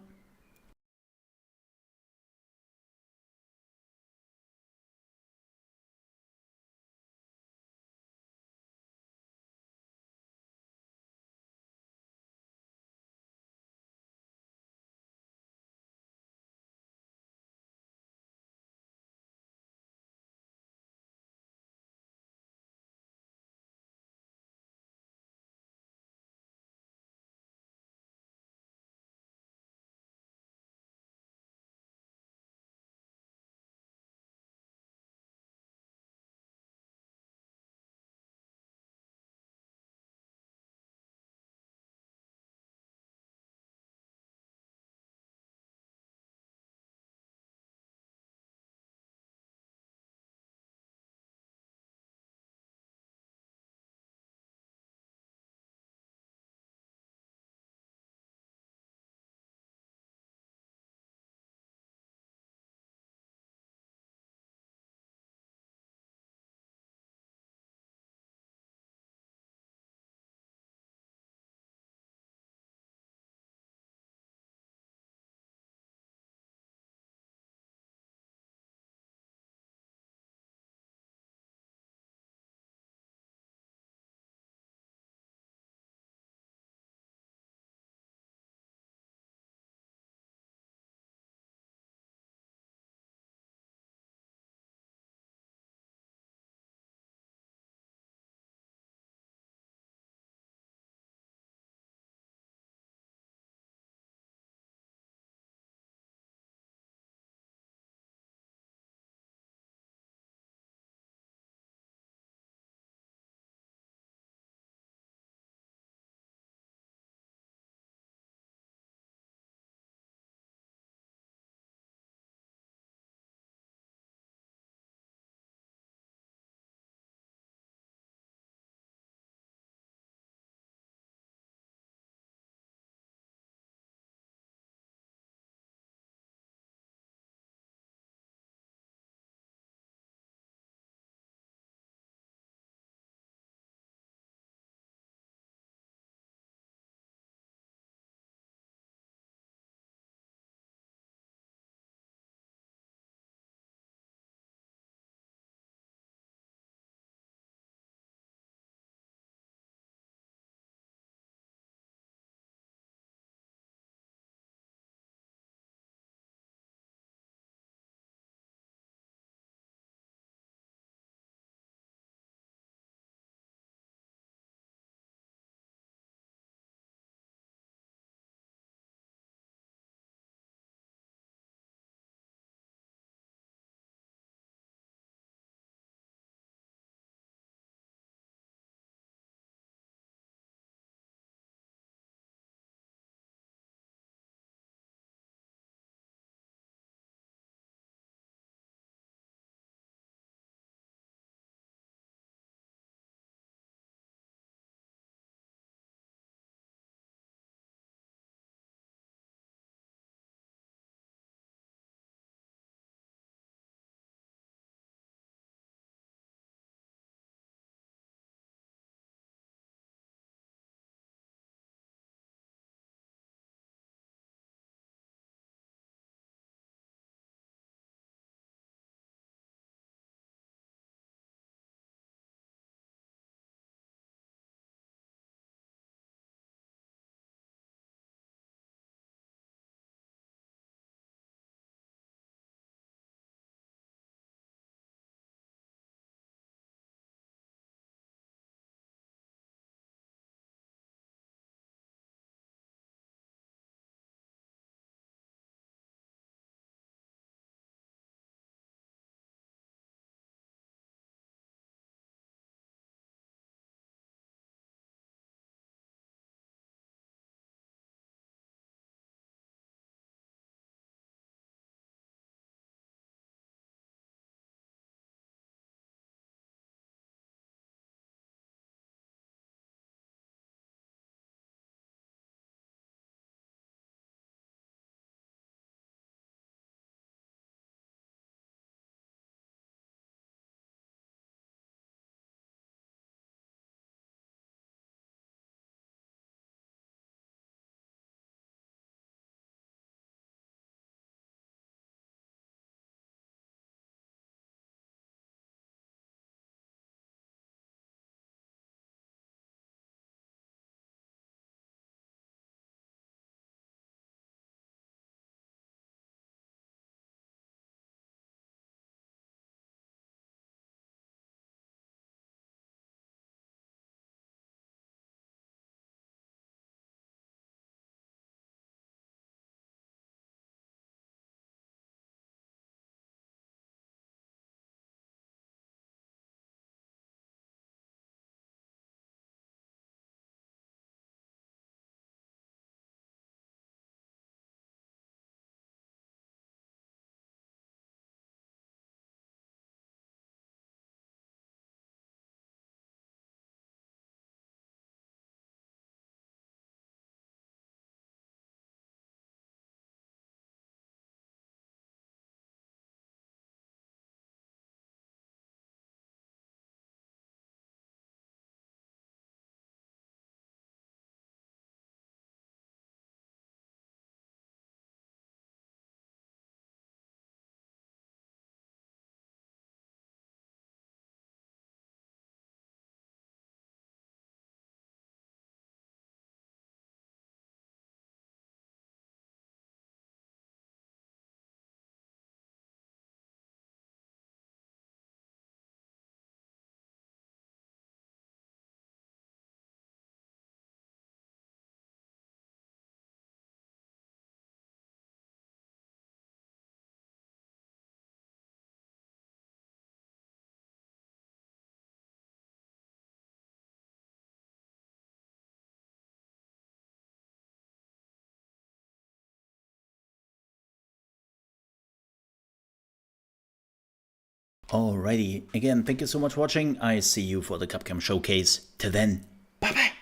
Alrighty, again, thank you so much for watching. I see you for the Capcom Showcase. Till then, bye bye.